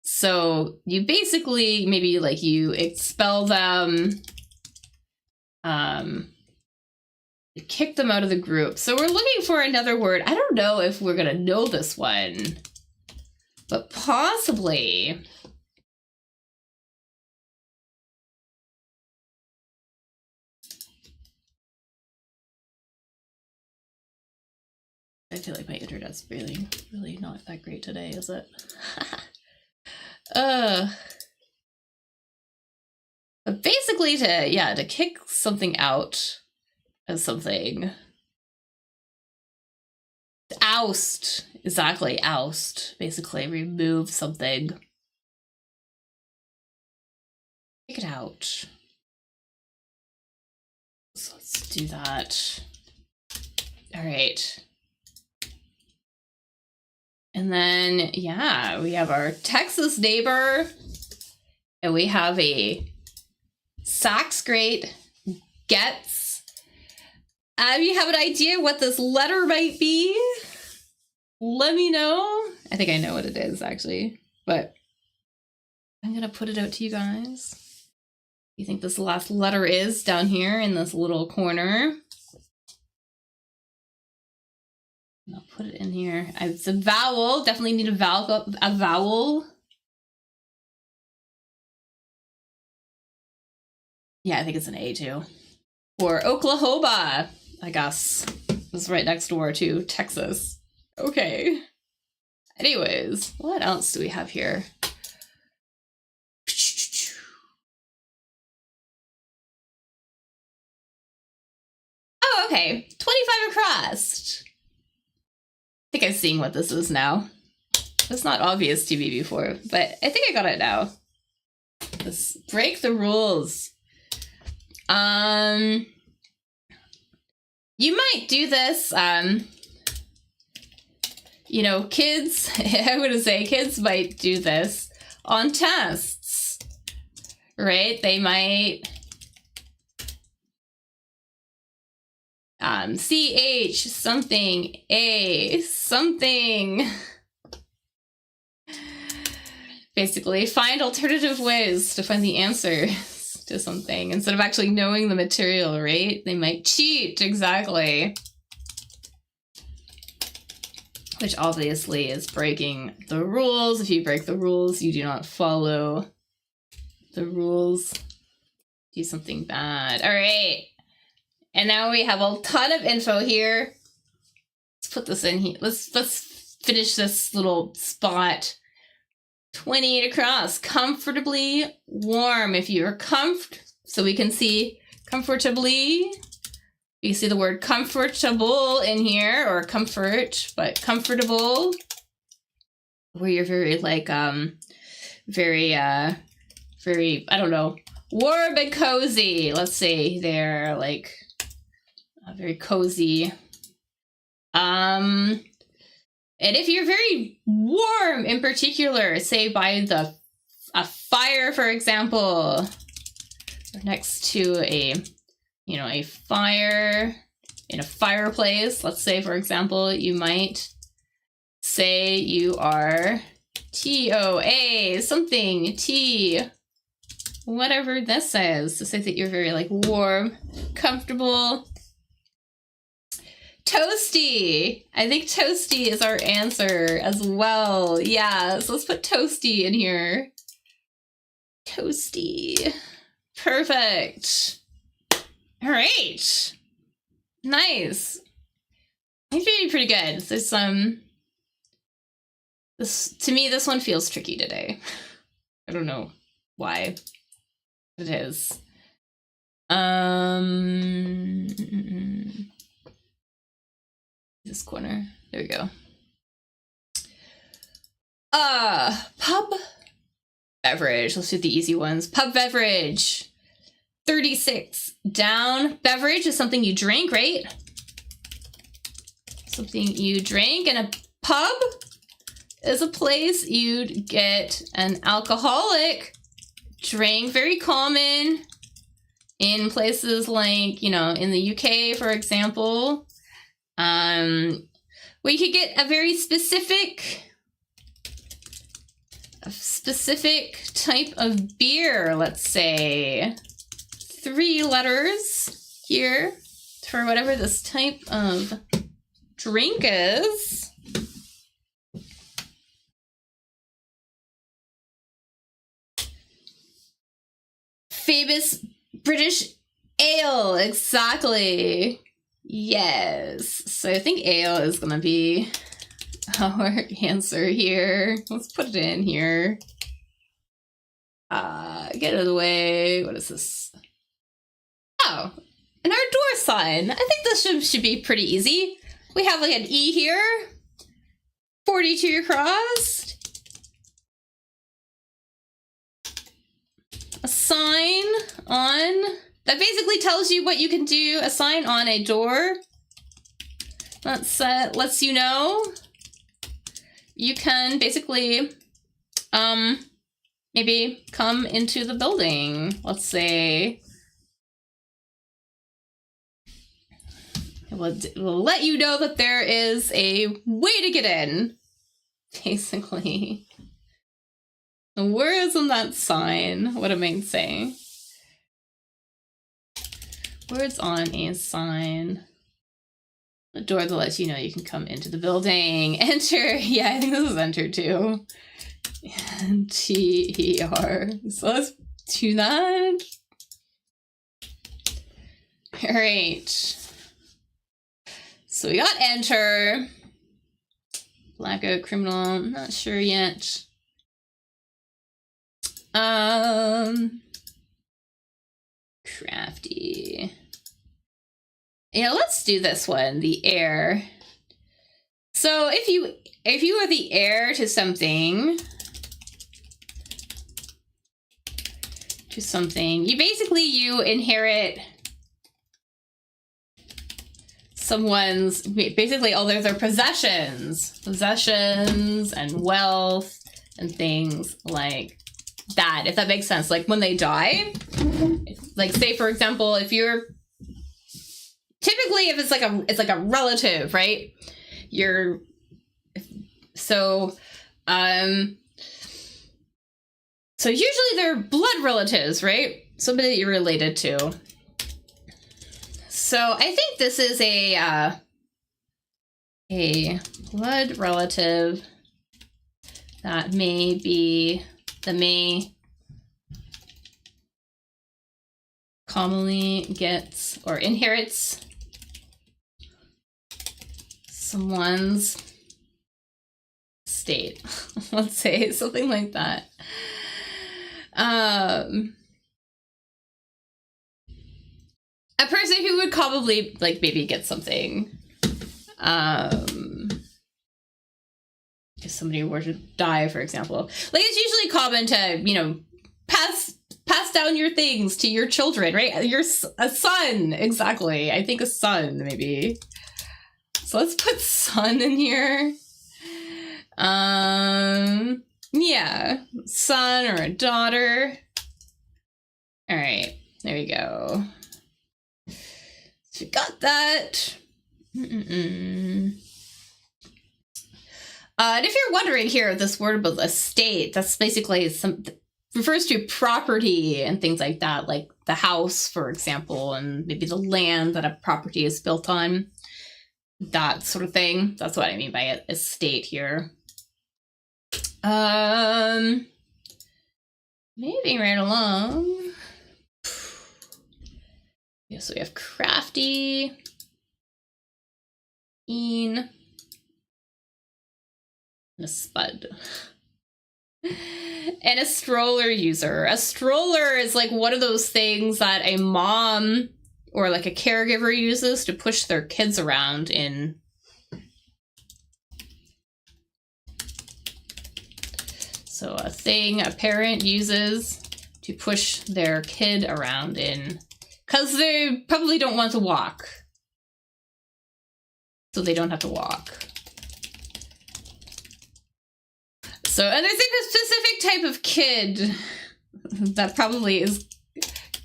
So you basically, maybe like you expel them, kick them out of the group. So we're looking for another word. I don't know if we're gonna know this one, but possibly. I feel like my internet's really, really not that great today, is it? But basically to kick something out of something. Oust. Exactly, oust. Basically, remove something. Kick it out. So let's do that. All right. And then, yeah, we have our Texas neighbor, and we have a Sachs great gets. You have an idea what this letter might be? Let me know. I think I know what it is, actually, but I'm gonna put it out to you guys. You think this last letter is down here in this little corner? I'll put it in here. It's a vowel. Definitely need a vowel. Yeah, I think it's an A too. Or Oklahoma, I guess. It's right next door to Texas. Okay. Anyways, what else do we have here? Oh, okay. 25 across. I think I'm seeing what this is now. It's not obvious to me before, but I think I got it now. Let's break the rules. You might do this, you know, kids, I'm going to say kids might do this on tests, right? They might CH something, A something. Basically, find alternative ways to find the answer to something instead of actually knowing the material, right? They might cheat, exactly. Which obviously is breaking the rules. If you break the rules, you do not follow the rules. Do something bad. All right. And now we have a ton of info here. Let's put this in here. Let's finish this little spot. 28 across. Comfortably warm. If you're so we can see comfortably. You see the word comfortable in here, or comfort, but comfortable. Where you're very like very I don't know, warm and cozy. Let's say they're like very cozy. And if you're very warm in particular, say by a fire, for example, or next to a fire in a fireplace, let's say, for example, you might say you are TOA, something, T, whatever this is, to say that you're very like warm, comfortable. Toasty. I think toasty is our answer as well. Yeah, so let's put toasty in here. Toasty. Perfect. All right. Nice. I'm feeling pretty good. There's to me, this one feels tricky today. I don't know why it is. This corner. There we go. Pub beverage. Let's do the easy ones. Pub beverage. 36 down. Beverage is something you drink, right? Something you drink. And a pub is a place you'd get an alcoholic drink. Very common in places like, you know, in the UK, for example. We could get a very specific type of beer, let's say. 3 letters here for whatever this type of drink is. Famous British ale, exactly. Yes, so I think ale is gonna be our answer here. Let's put it in here. Get out of the way. What is this? Oh, an outdoor sign. I think this should be pretty easy. We have like an E here. 42 across. A sign on... That basically tells you what you can do. A sign on a door. That lets you know. You can basically, maybe come into the building. Let's say. It will let you know that there is a way to get in. Basically. The words on that sign. What am I saying? Words on a sign. A door that lets you know you can come into the building. Enter. Yeah, I think this is enter too. T-E-R. So let's do that. All right. So we got enter. Blackout criminal. Not sure yet. Crafty. Yeah, let's do this one, the heir. So if you are the heir to something, to something. You inherit someone's, basically all their possessions and wealth and things like that, if that makes sense. Like when they die, like say for example, if it's like a relative, right? So usually they're blood relatives, right? Somebody that you're related to. So I think this is a blood relative that may commonly gets or inherits someone's estate. Let's say something like that. A person who would probably like maybe get something. If somebody were to die, for example, like it's usually common to pass down your things to your children, right? A son, exactly. I think a son maybe. So let's put son in here. Yeah, son or a daughter. All right, there we go. So we got that. And if you're wondering here, this word about estate, that's basically refers to property and things like that, like the house, for example, and maybe the land that a property is built on, that sort of thing. That's what I mean by estate here. Moving right along. Yeah, so we have crafty, keen, and a spud. And a stroller user. A stroller is like one of those things that a mom or like a caregiver uses to push their kids around in. So a thing a parent uses to push their kid around in, because they probably don't want to walk. So they don't have to walk. So, and there's like a specific type of kid that probably is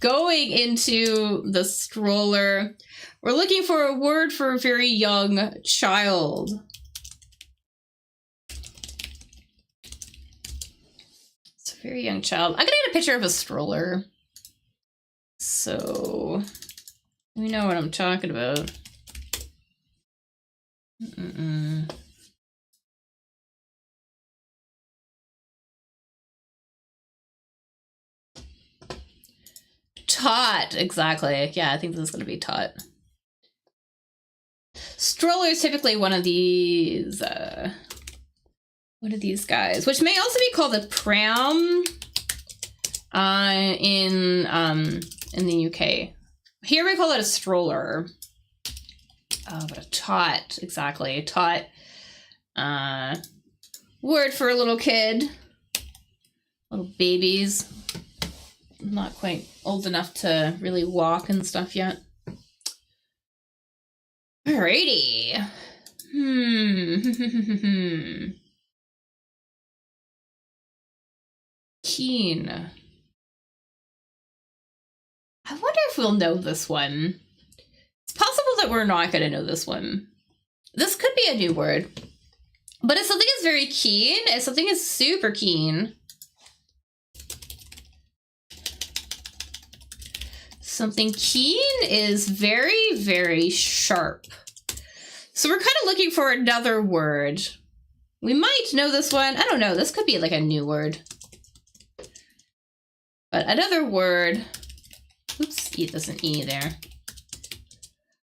going into the stroller. We're looking for a word for a very young child. It's a very young child. I'm gonna get a picture of a stroller, so we know what I'm talking about. Tot, exactly. Yeah, I think this is going to be tot. Stroller is typically one of these, what are these guys? Which may also be called a pram in the UK. Here we call it a stroller. But a tot, exactly. A tot, word for a little kid. Little babies. Not quite old enough to really walk and stuff yet. Alrighty. Keen. I wonder if we'll know this one. It's possible that we're not going to know this one. This could be a new word. But if something is very keen, if something is super keen, something keen is very, very sharp. So we're kind of looking for another word. We might know this one. I don't know. This could be like a new word. But another word. Oops, there's an E there.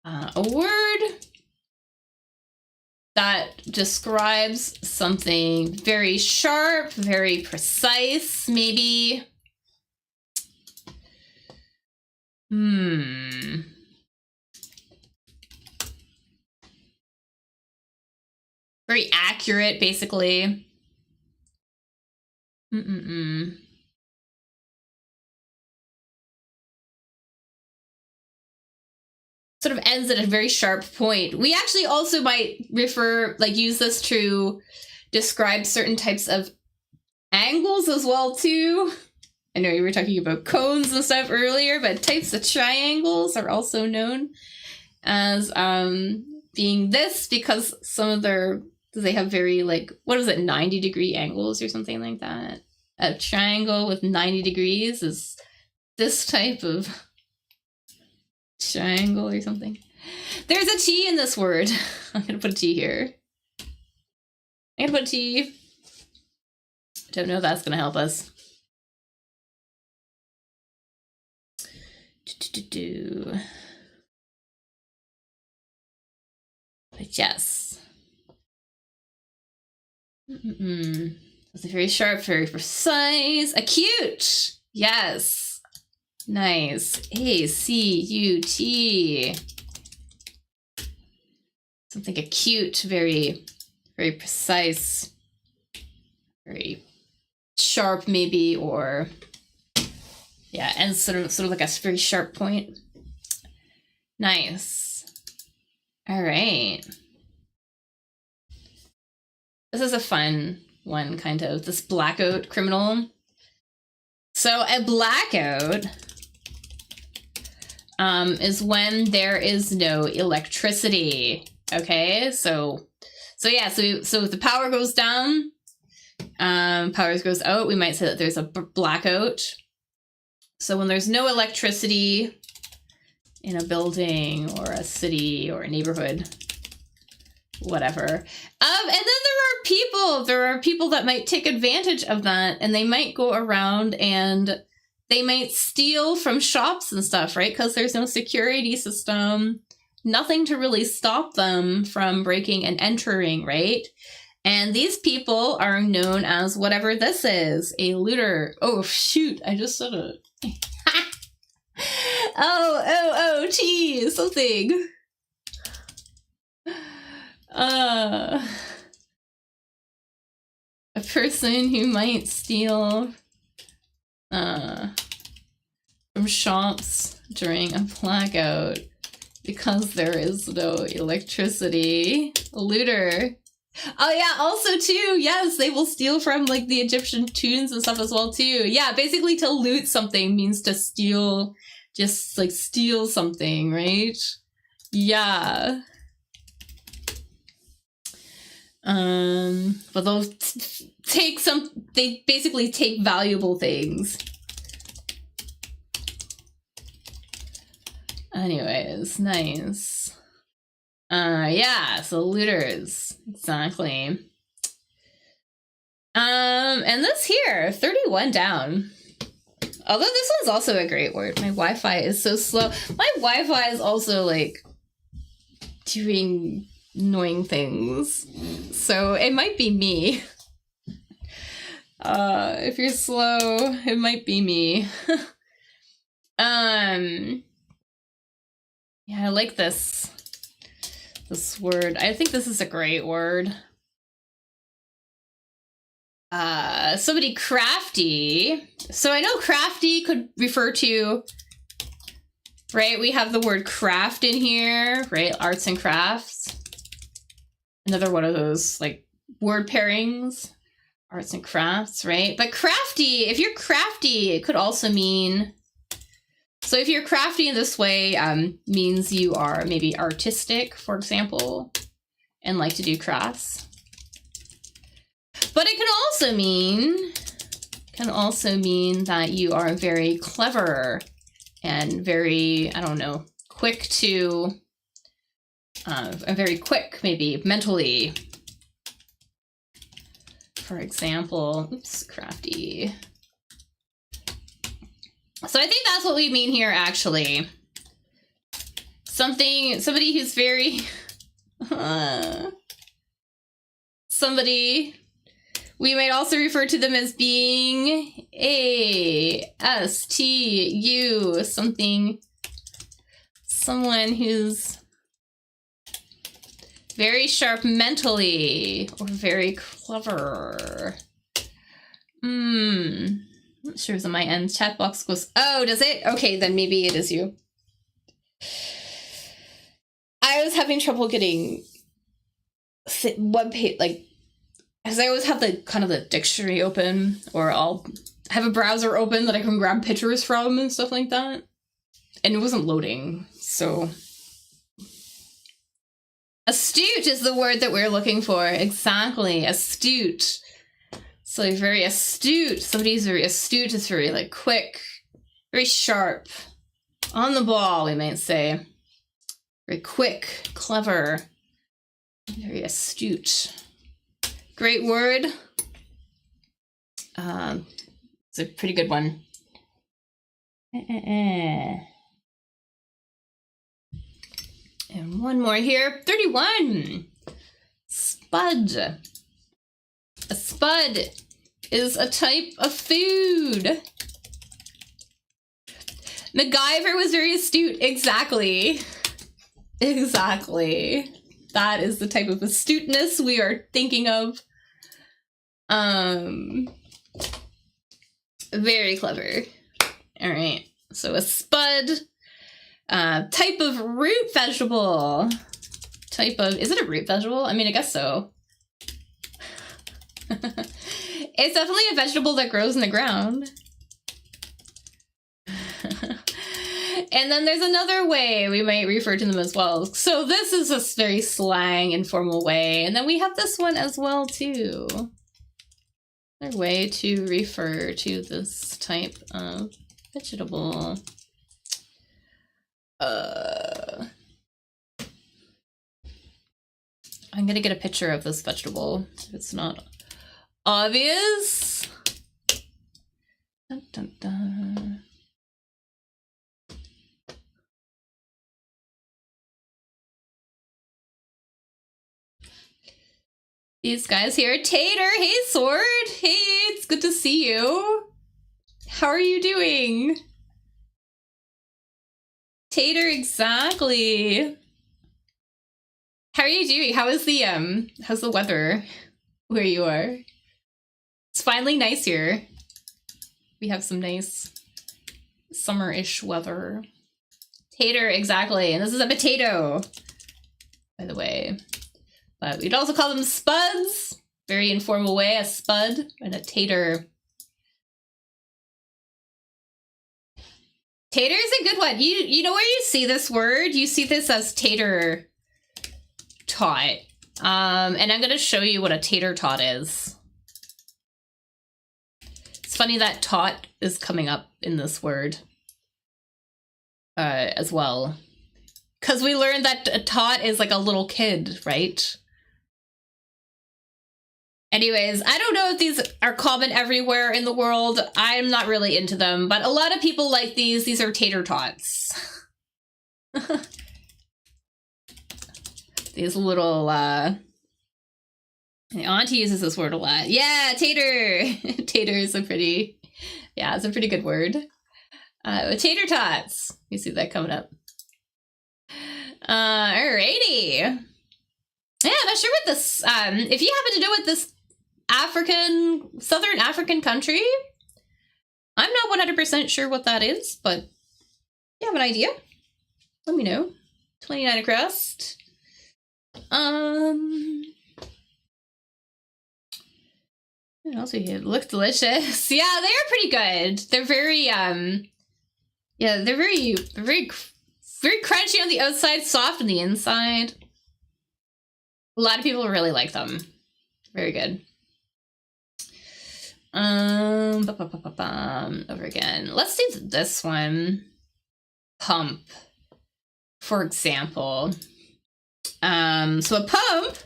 A word that describes something very sharp, very precise, maybe. Very accurate, basically. sort of ends at a very sharp point. We actually also might use this to describe certain types of angles as well, too. I know you were talking about cones and stuff earlier, but types of triangles are also known as being this, because they have very, 90-degree angles or something like that. A triangle with 90 degrees is this type of triangle or something. There's a T in this word. I'm going to put a T here. I'm going to put a T. Don't know if that's going to help us. But yes. It's very sharp, very precise. Acute! Yes. Nice. A-C-U-T. Something acute, very, very precise. Very sharp, maybe, or yeah, and sort of like a very sharp point. Nice. All right. This is a fun one, kind of. This blackout criminal. So a blackout is when there is no electricity. Okay, so if the power goes down, power goes out, we might say that there's a blackout. So when there's no electricity in a building or a city or a neighborhood, whatever. And then there are people that might take advantage of that, and they might go around and they might steal from shops and stuff, right? Because there's no security system, nothing to really stop them from breaking and entering, right? And these people are known as whatever this is, a looter. Oh, shoot, I just said it. T, something. A person who might steal from shops during a blackout because there is no electricity. A looter. Oh yeah, also too, yes, they will steal from like the Egyptian tombs and stuff as well too. Yeah, basically to loot something means to steal, just like steal something, right? Yeah. But they'll they basically take valuable things. Anyways, nice. Yeah, so looters, exactly. And this here, 31 down. Although this one's also a great word. My Wi-Fi is so slow. My Wi-Fi is also like doing annoying things. So it might be me. If you're slow, it might be me. Yeah, I like this word. I think this is a great word. Somebody crafty. So I know crafty could refer to, right? We have the word craft in here, right? Arts and crafts. Another one of those like word pairings. Arts and crafts, right? But crafty, if you're crafty, it could also mean, so if you're crafty in this way, means you are maybe artistic, for example, and like to do crafts. But it can also mean that you are very clever and very, I don't know, quick to, very quick, maybe mentally. For example, oops, crafty. So I think that's what we mean here, actually. Somebody who's very, somebody, we might also refer to them as being A-S-T-U, someone who's very sharp mentally or very clever. Not sure if on my end chat box goes, oh, does it? Okay, then maybe it is you. was having trouble getting web page, like, because I always have the kind of the dictionary open, or I'll have a browser open that I can grab pictures from and stuff like that. And it wasn't loading, so. Astute is the word that we're looking for. Exactly, astute. So very astute. Somebody's very astute. It's very like quick, very sharp, on the ball, we might say. Very quick, clever, very astute. Great word. It's a pretty good one. And one more here. 31. Spud. A spud is a type of food. MacGyver was very astute. Exactly. Exactly. That is the type of astuteness we are thinking of. Very clever. All right. So a spud. Type of root vegetable. Is it a root vegetable? I mean, I guess so. It's definitely a vegetable that grows in the ground. And then there's another way we might refer to them as well. So this is a very slang, informal way. And then we have this one as well, too. Another way to refer to this type of vegetable. I'm gonna get a picture of this vegetable if it's not obvious. Dun, dun, dun. These guys here. Tater, hey Sword, hey, it's good to see you. How are you doing? Tater, exactly. How are you doing? How's the weather where you are? It's finally nice here. We have some nice summer-ish weather. Tater, exactly. And this is a potato, by the way. But we'd also call them spuds. Very informal way, a spud and a tater. Tater is a good one. You know where you see this word? You see this as tater tot. And I'm going to show you what a tater tot is. It's funny that tot is coming up in this word as well. Because we learned that a tot is like a little kid, right? Anyways, I don't know if these are common everywhere in the world. I'm not really into them, but a lot of people like these. These are tater tots. These little, my auntie uses this word a lot. Yeah, tater! Tater is it's a pretty good word. Tater tots. You see that coming up. Alrighty. Yeah, I'm not sure what this, if you happen to know what this Southern African country, I'm not 100% sure what that is, but if you have an idea, let me know. 29 across. What else we have? Look delicious. Yeah, they are pretty good. They're very, yeah, they're very crunchy on the outside, soft on the inside. A lot of people really like them. Very good. Over again. Let's do this one. Pump, for example. So a pump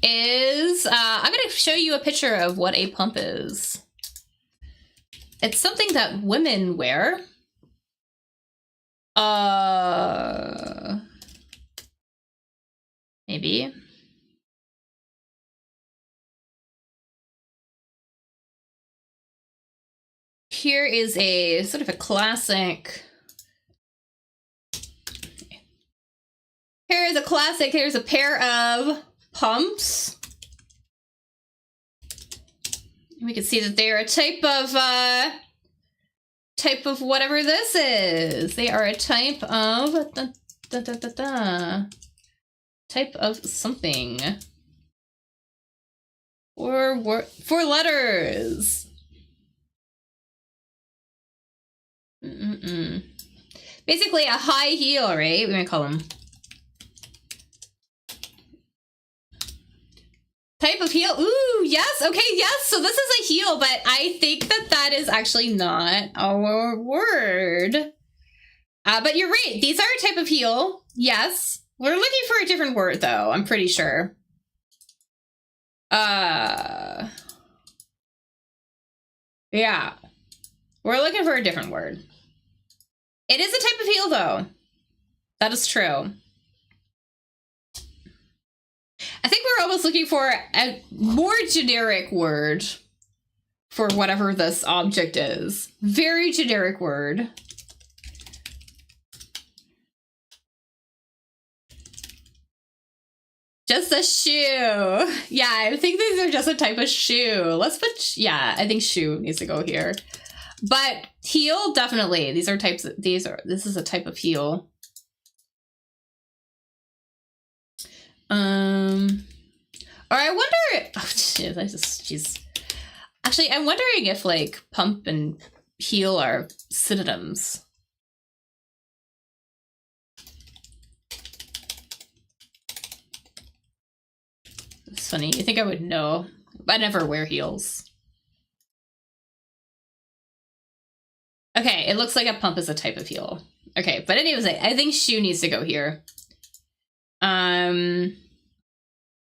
is, I'm going to show you a picture of what a pump is. It's something that women wear. Maybe. Here is a sort of a classic. Here's a classic. Here's a pair of pumps. We can see that they are a type of whatever this is. They are a type of Da, da, da, da. Type of something. Or four letters. Basically a high heel, right? We're gonna call them. Type of heel. Ooh, yes. Okay, yes. So this is a heel, but I think that that is actually not our word. But you're right. These are a type of heel. Yes. We're looking for a different word, though. I'm pretty sure. Yeah. We're looking for a different word. It is a type of heel, though. That is true. I think we're almost looking for a more generic word for whatever this object is. Very generic word. Just a shoe. Yeah, I think these are just a type of shoe. Let's put, yeah, I think shoe needs to go here. But heel, definitely. These are types, this is a type of heel. Or I wonder, oh, jeez. Actually, I'm wondering if like pump and heel are synonyms. It's funny. You think I would know? I never wear heels. Okay, it looks like a pump is a type of heel. Okay, but anyways, I think shoe needs to go here.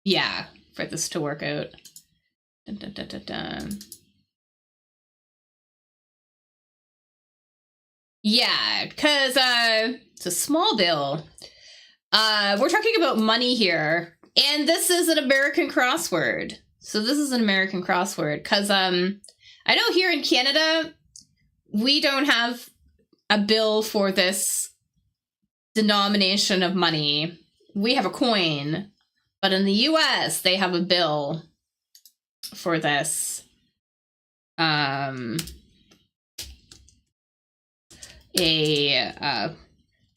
Yeah, for this to work out. Dun, dun, dun, dun, dun. Yeah, because it's a small bill. We're talking about money here. And this is an American crossword. So this is an American crossword because I know here in Canada, we don't have a bill for this denomination of money. We have a coin, but in the US, they have a bill for this. A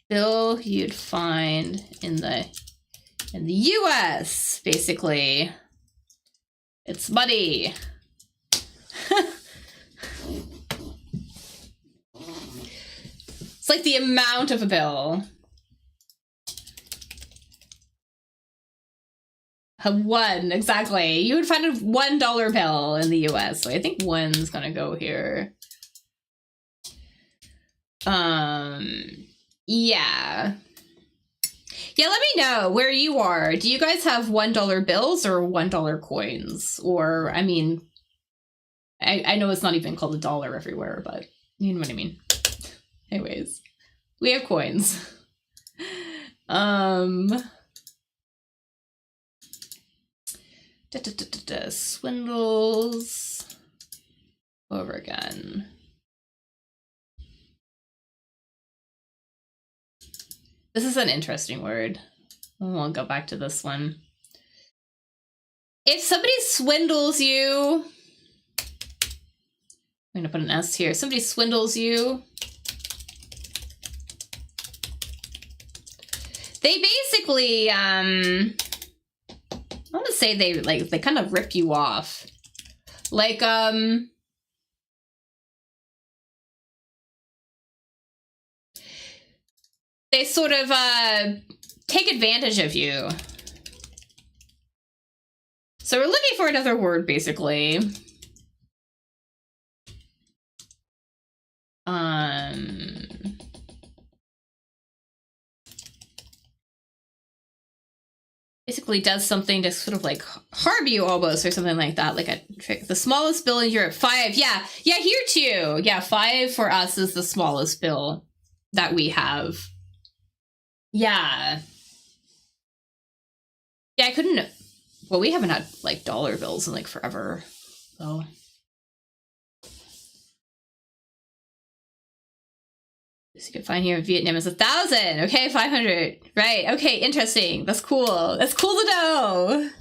bill you'd find in the US, basically. It's money. It's like the amount of a bill. One, exactly. You would find a $1 bill in the US. So I think one's gonna go here. Yeah. Yeah, let me know where you are. Do you guys have $1 bills or $1 coins? Or, I mean, I know it's not even called a dollar everywhere, but you know what I mean. Anyways, we have coins. Swindles. Over again. This is an interesting word. We'll go back to this one. If somebody swindles you, I'm going to put an S here. Somebody swindles you. They basically, I want to say they kind of rip you off. Like, they sort of take advantage of you. So we're looking for another word, basically. Basically does something to sort of like harm you almost, or something like that. Like a trick. The smallest bill in Europe, 5. Yeah, here too. Yeah, 5 for us is the smallest bill that we have. Yeah. Yeah, I couldn't... Well, we haven't had, like, dollar bills in, like, forever, so... As you can find here in Vietnam is 1,000. Okay, 500. Right, okay, interesting. That's cool. That's cool to know.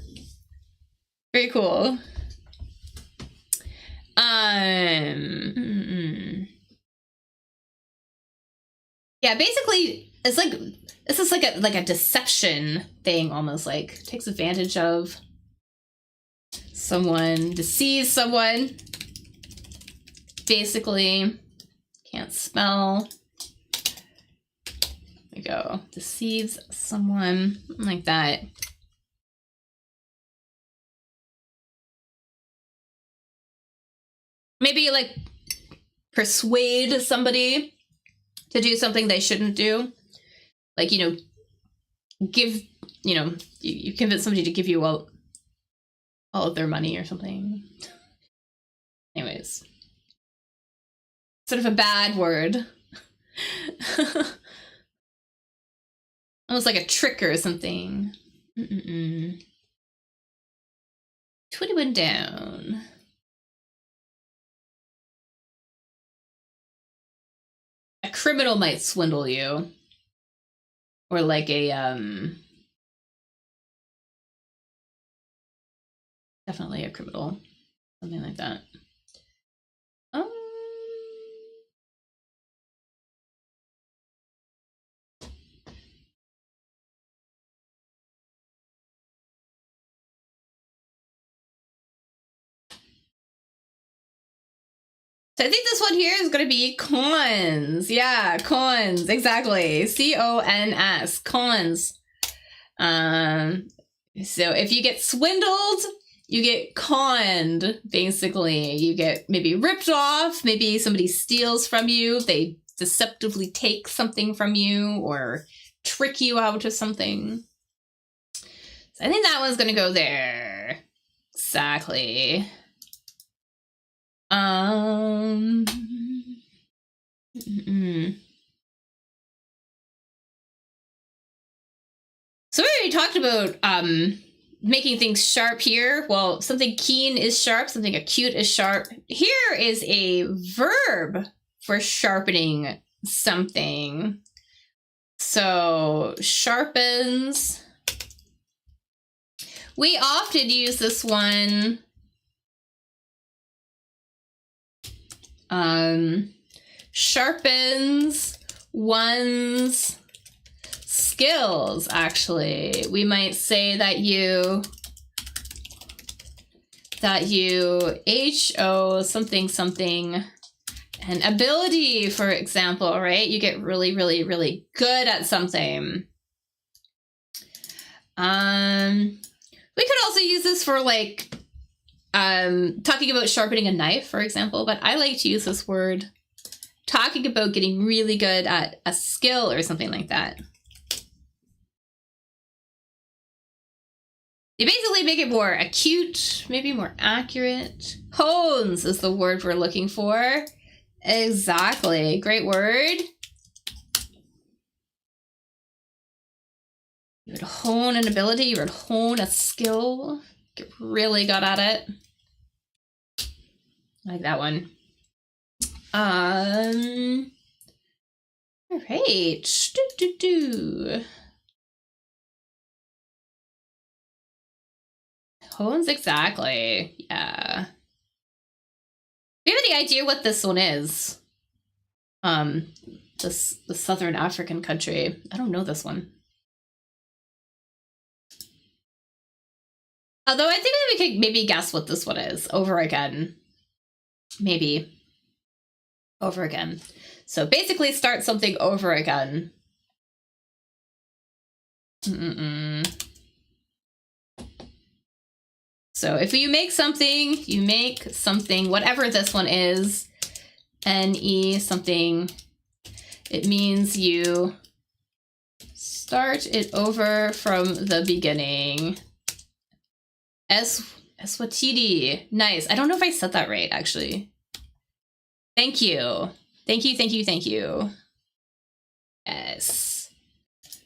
Very cool. Yeah, basically, it's like This is like a deception thing, almost like takes advantage of someone, deceives someone. Basically, can't spell. There we go. Deceives someone, like that. Maybe like persuade somebody to do something they shouldn't do. Like, you know, give, you know, you convince somebody to give you all of their money or something. Anyways. Sort of a bad word. Almost like a trick or something. 21 down. A criminal might swindle you. Or like a, definitely a criminal. Something like that. So I think this one here is going to be cons. Yeah, cons. Exactly. C-O-N-S. Cons. So if you get swindled, you get conned, basically. You get maybe ripped off. Maybe somebody steals from you. They deceptively take something from you or trick you out of something. So I think that one's going to go there. Exactly. So we already talked about making things sharp here. Well, something keen is sharp, something acute is sharp. Here is a verb for sharpening something. So sharpens. We often use this one sharpens one's skills, actually. We might say that you H-O something something an ability, for example, right? You get really, really, really good at something. We could also use this for like talking about sharpening a knife, for example, but I like to use this word talking about getting really good at a skill or something like that. You basically make it more acute, maybe more accurate. Hones is the word we're looking for. Exactly. Great word. You would hone an ability, you would hone a skill, get really good at it. I like that one. All right. Hones, exactly. Yeah. Do you have any idea what this one is? The Southern African country. I don't know this one. Although I think that we could maybe guess what this one is. Over again. Maybe. Over again. So basically start something over again. So if you make something, whatever this one is, N-E something, it means you start it over from the beginning. Eswatini. Nice. I don't know if I said that right, actually. Thank you. Thank you, thank you, thank you. Yes.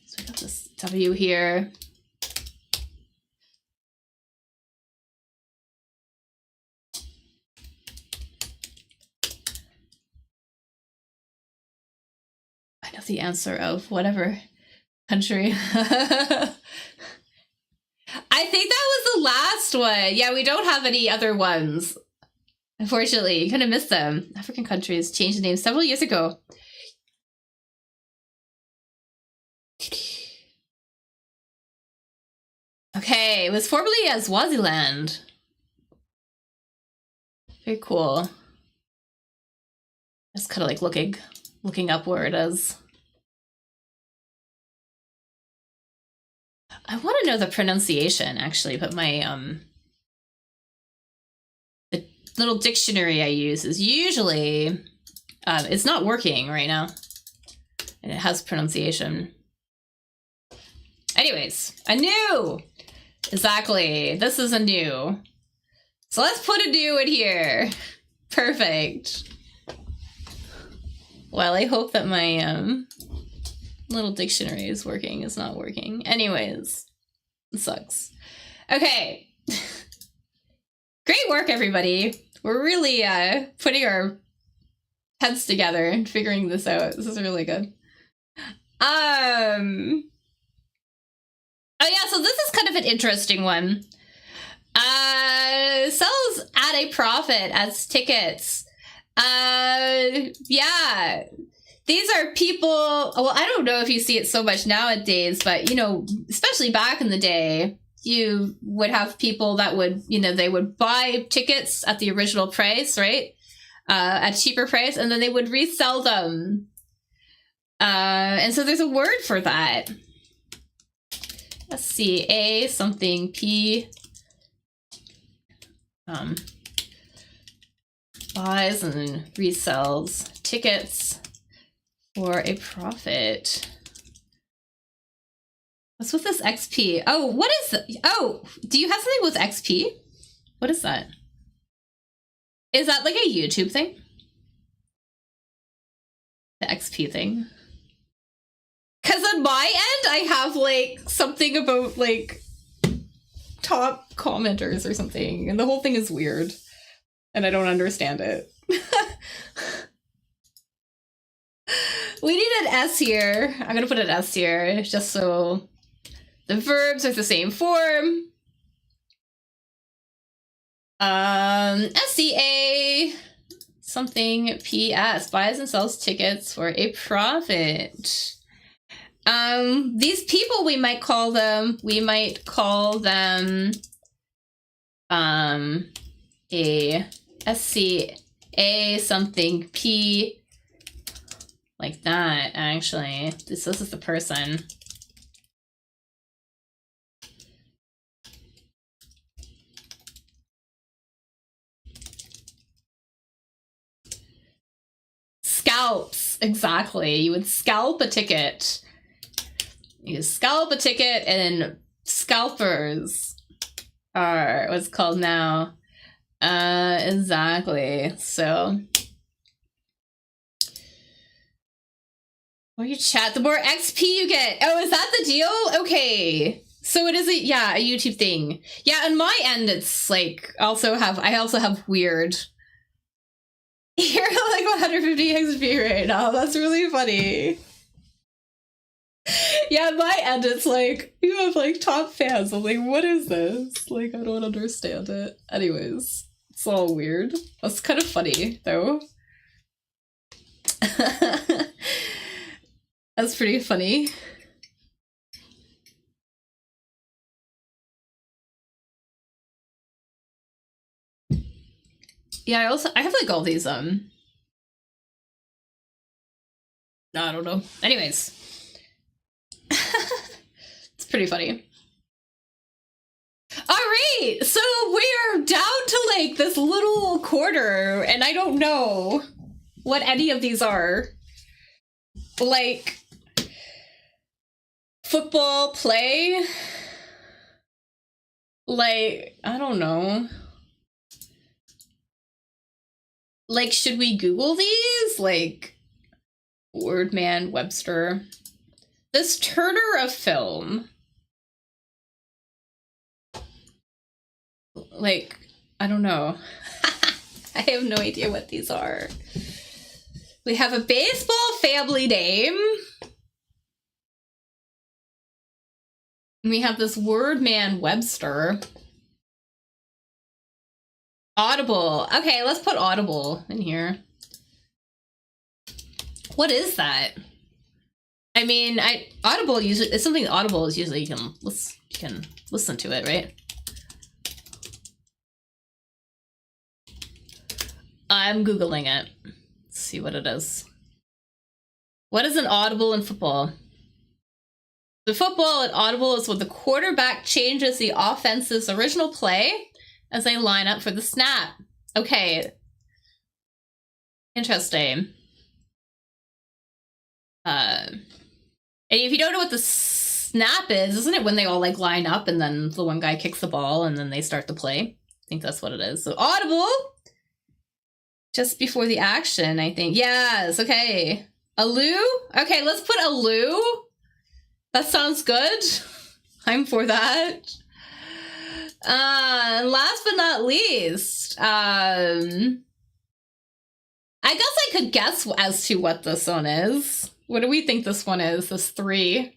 So we got this W here. I know the answer of whatever country. I think that was the last one. Yeah, we don't have any other ones. Unfortunately, you kind of missed them. African countries changed the name several years ago. Okay, it was formerly as Swaziland. Very cool. It's kind of like looking upward as... I want to know the pronunciation, actually, but my, the little dictionary I use is usually, it's not working right now. And it has pronunciation. Anyways, a new! Exactly, this is a new. So let's put a new in here. Perfect. Well, I hope that my, little dictionary is working. It's not working. Anyways, it sucks. Okay. Great work, everybody. We're really putting our heads together and figuring this out. This is really good. Oh yeah, so this is kind of an interesting one. Sells at a profit as tickets. Yeah. These are people, well, I don't know if you see it so much nowadays, but, you know, especially back in the day, you would have people that would, you know, they would buy tickets at the original price, right? At cheaper price, and then they would resell them. And so there's a word for that. Let's see, A something, P, buys and resells tickets for a profit. What's with this XP? Oh, what is that? Oh, do you have something with XP? What is that? Is that like a YouTube thing? The XP thing? Because on my end, I have like something about like top commenters or something, and the whole thing is weird, and I don't understand it. We need an S here. I'm gonna put an S here just so the verbs are the same form. SCA something PS buys and sells tickets for a profit. These people, we might call them a SCA something P, like that, actually. This is the person. Scalps, exactly. You would scalp a ticket. You scalp a ticket, and scalpers are what's called now. Exactly. So the more you chat, the more XP you get. Oh, is that the deal? Okay. So it is a YouTube thing. Yeah, on my end it's like I also have weird. You're like 150 XP right now. That's really funny. Yeah, on my end it's like you have like top fans. I'm like, what is this? Like, I don't understand it. Anyways, it's all weird. That's kind of funny though. That's pretty funny. Yeah, I have like all these I don't know. Anyways. It's pretty funny. Alright, so we're down to like this little quarter, and I don't know what any of these are. Like football play? Like, I don't know. Like, should we Google these? Like, Wordman, Webster. This Turner of film. Like, I don't know. I have no idea what these are. We have a baseball family name. We have this Wordman Webster. Audible. Okay, let's put Audible in here. What is that? I mean, Audible usually it's something Audible is usually you can listen to it, right? I'm Googling it. Let's see what it is. What is an audible in football? The football at audible is when the quarterback changes the offense's original play as they line up for the snap. Okay. Interesting. And if you don't know what the snap is, isn't it when they all like line up and then the one guy kicks the ball and then they start the play? I think that's what it is. So audible, just before the action, I think. Yes, okay. Aloo? Okay, let's put aloo. That sounds good. I'm for that. And last but not least, I guess I could guess as to what this one is. What do we think this one is? This 3.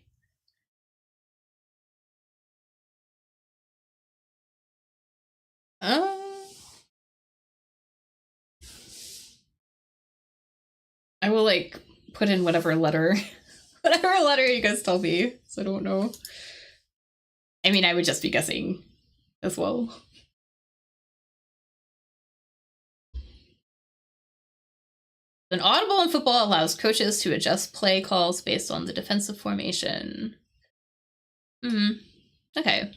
I will like put in whatever letter you guys tell me. So I don't know. I mean, I would just be guessing as well. An audible in football allows coaches to adjust play calls based on the defensive formation. Okay.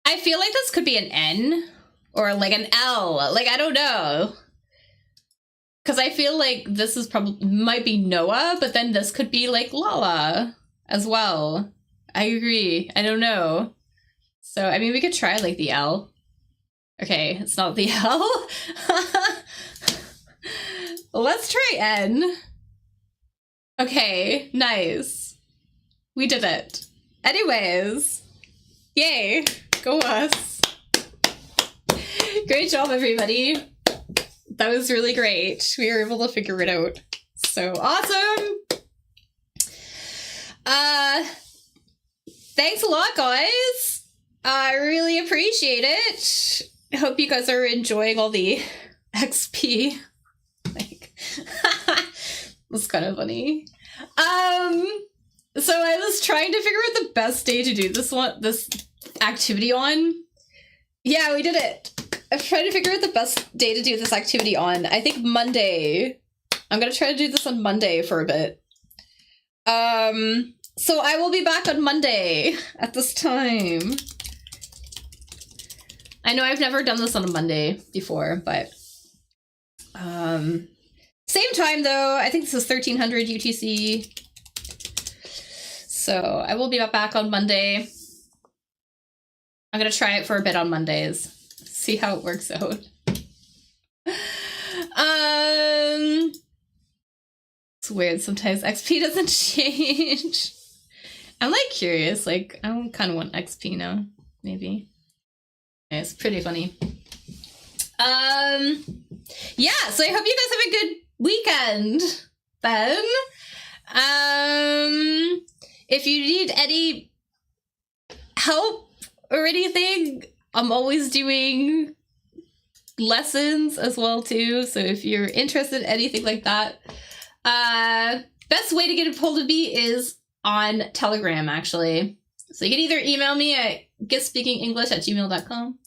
I feel like this could be an N or like an L. Like, I don't know. Because I feel like this is probably might be Noah, but then this could be like Lala as well. I agree. I don't know. So, I mean, we could try like the L. Okay, it's not the L. Let's try N. Okay, nice. We did it. Anyways, yay. Go us. Great job, everybody. That was really great. We were able to figure it out. So awesome. Thanks a lot, guys. I really appreciate it. I hope you guys are enjoying all the XP. Like, that's kind of funny. So I was trying to figure out the best day to do this activity on. Yeah, we did it. I'm trying to figure out the best day to do this activity on. I think Monday. I'm gonna try to do this on Monday for a bit. So I will be back on Monday at this time. I know I've never done this on a Monday before, but same time though. I think this is 1300 UTC. So I will be back on Monday. I'm gonna try it for a bit on Mondays. See how it works out. It's weird sometimes XP doesn't change. I'm like curious, like I kind of want XP now, maybe. Yeah, it's pretty funny. Yeah, so I hope you guys have a good weekend then. If you need any help or anything, I'm always doing lessons as well too. So if you're interested in anything like that, best way to get a hold of me is on Telegram, actually. So you can either email me at getspeakingenglish@gmail.com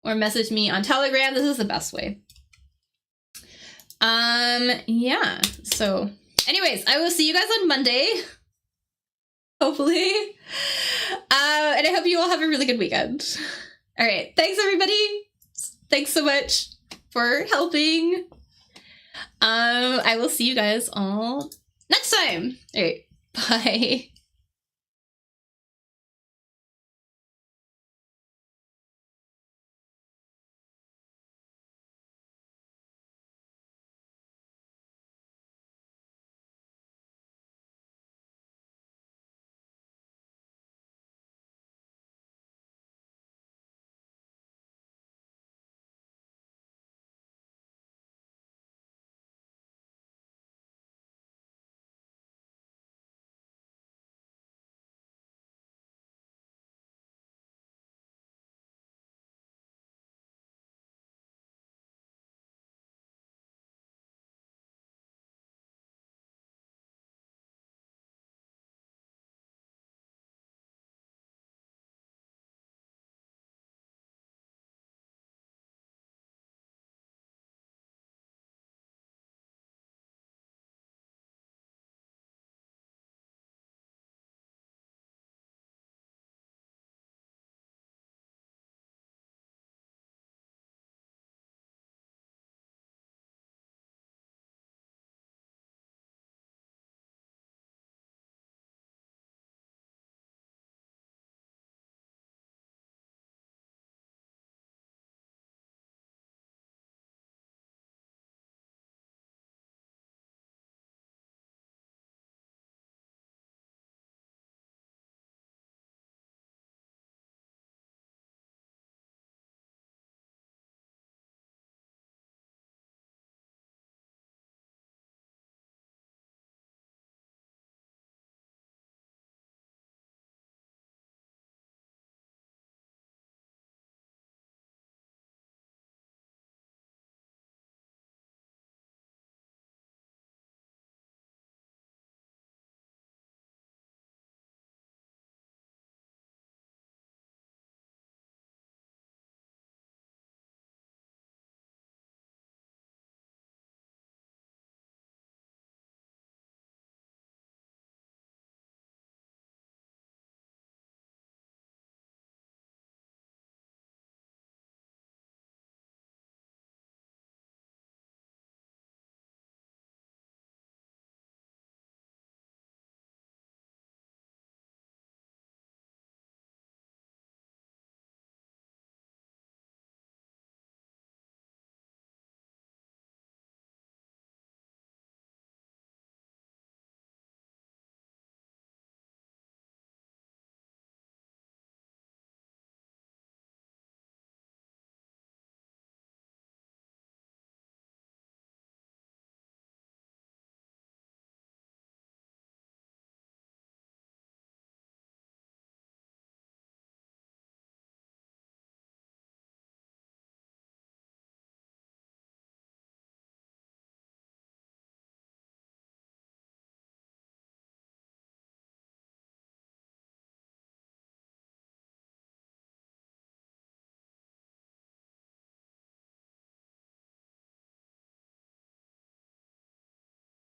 or message me on Telegram. This is the best way. Yeah. So anyways, I will see you guys on Monday. Hopefully. And I hope you all have a really good weekend. All right. Thanks, everybody. Thanks so much for helping. I will see you guys all next time. All right. Bye.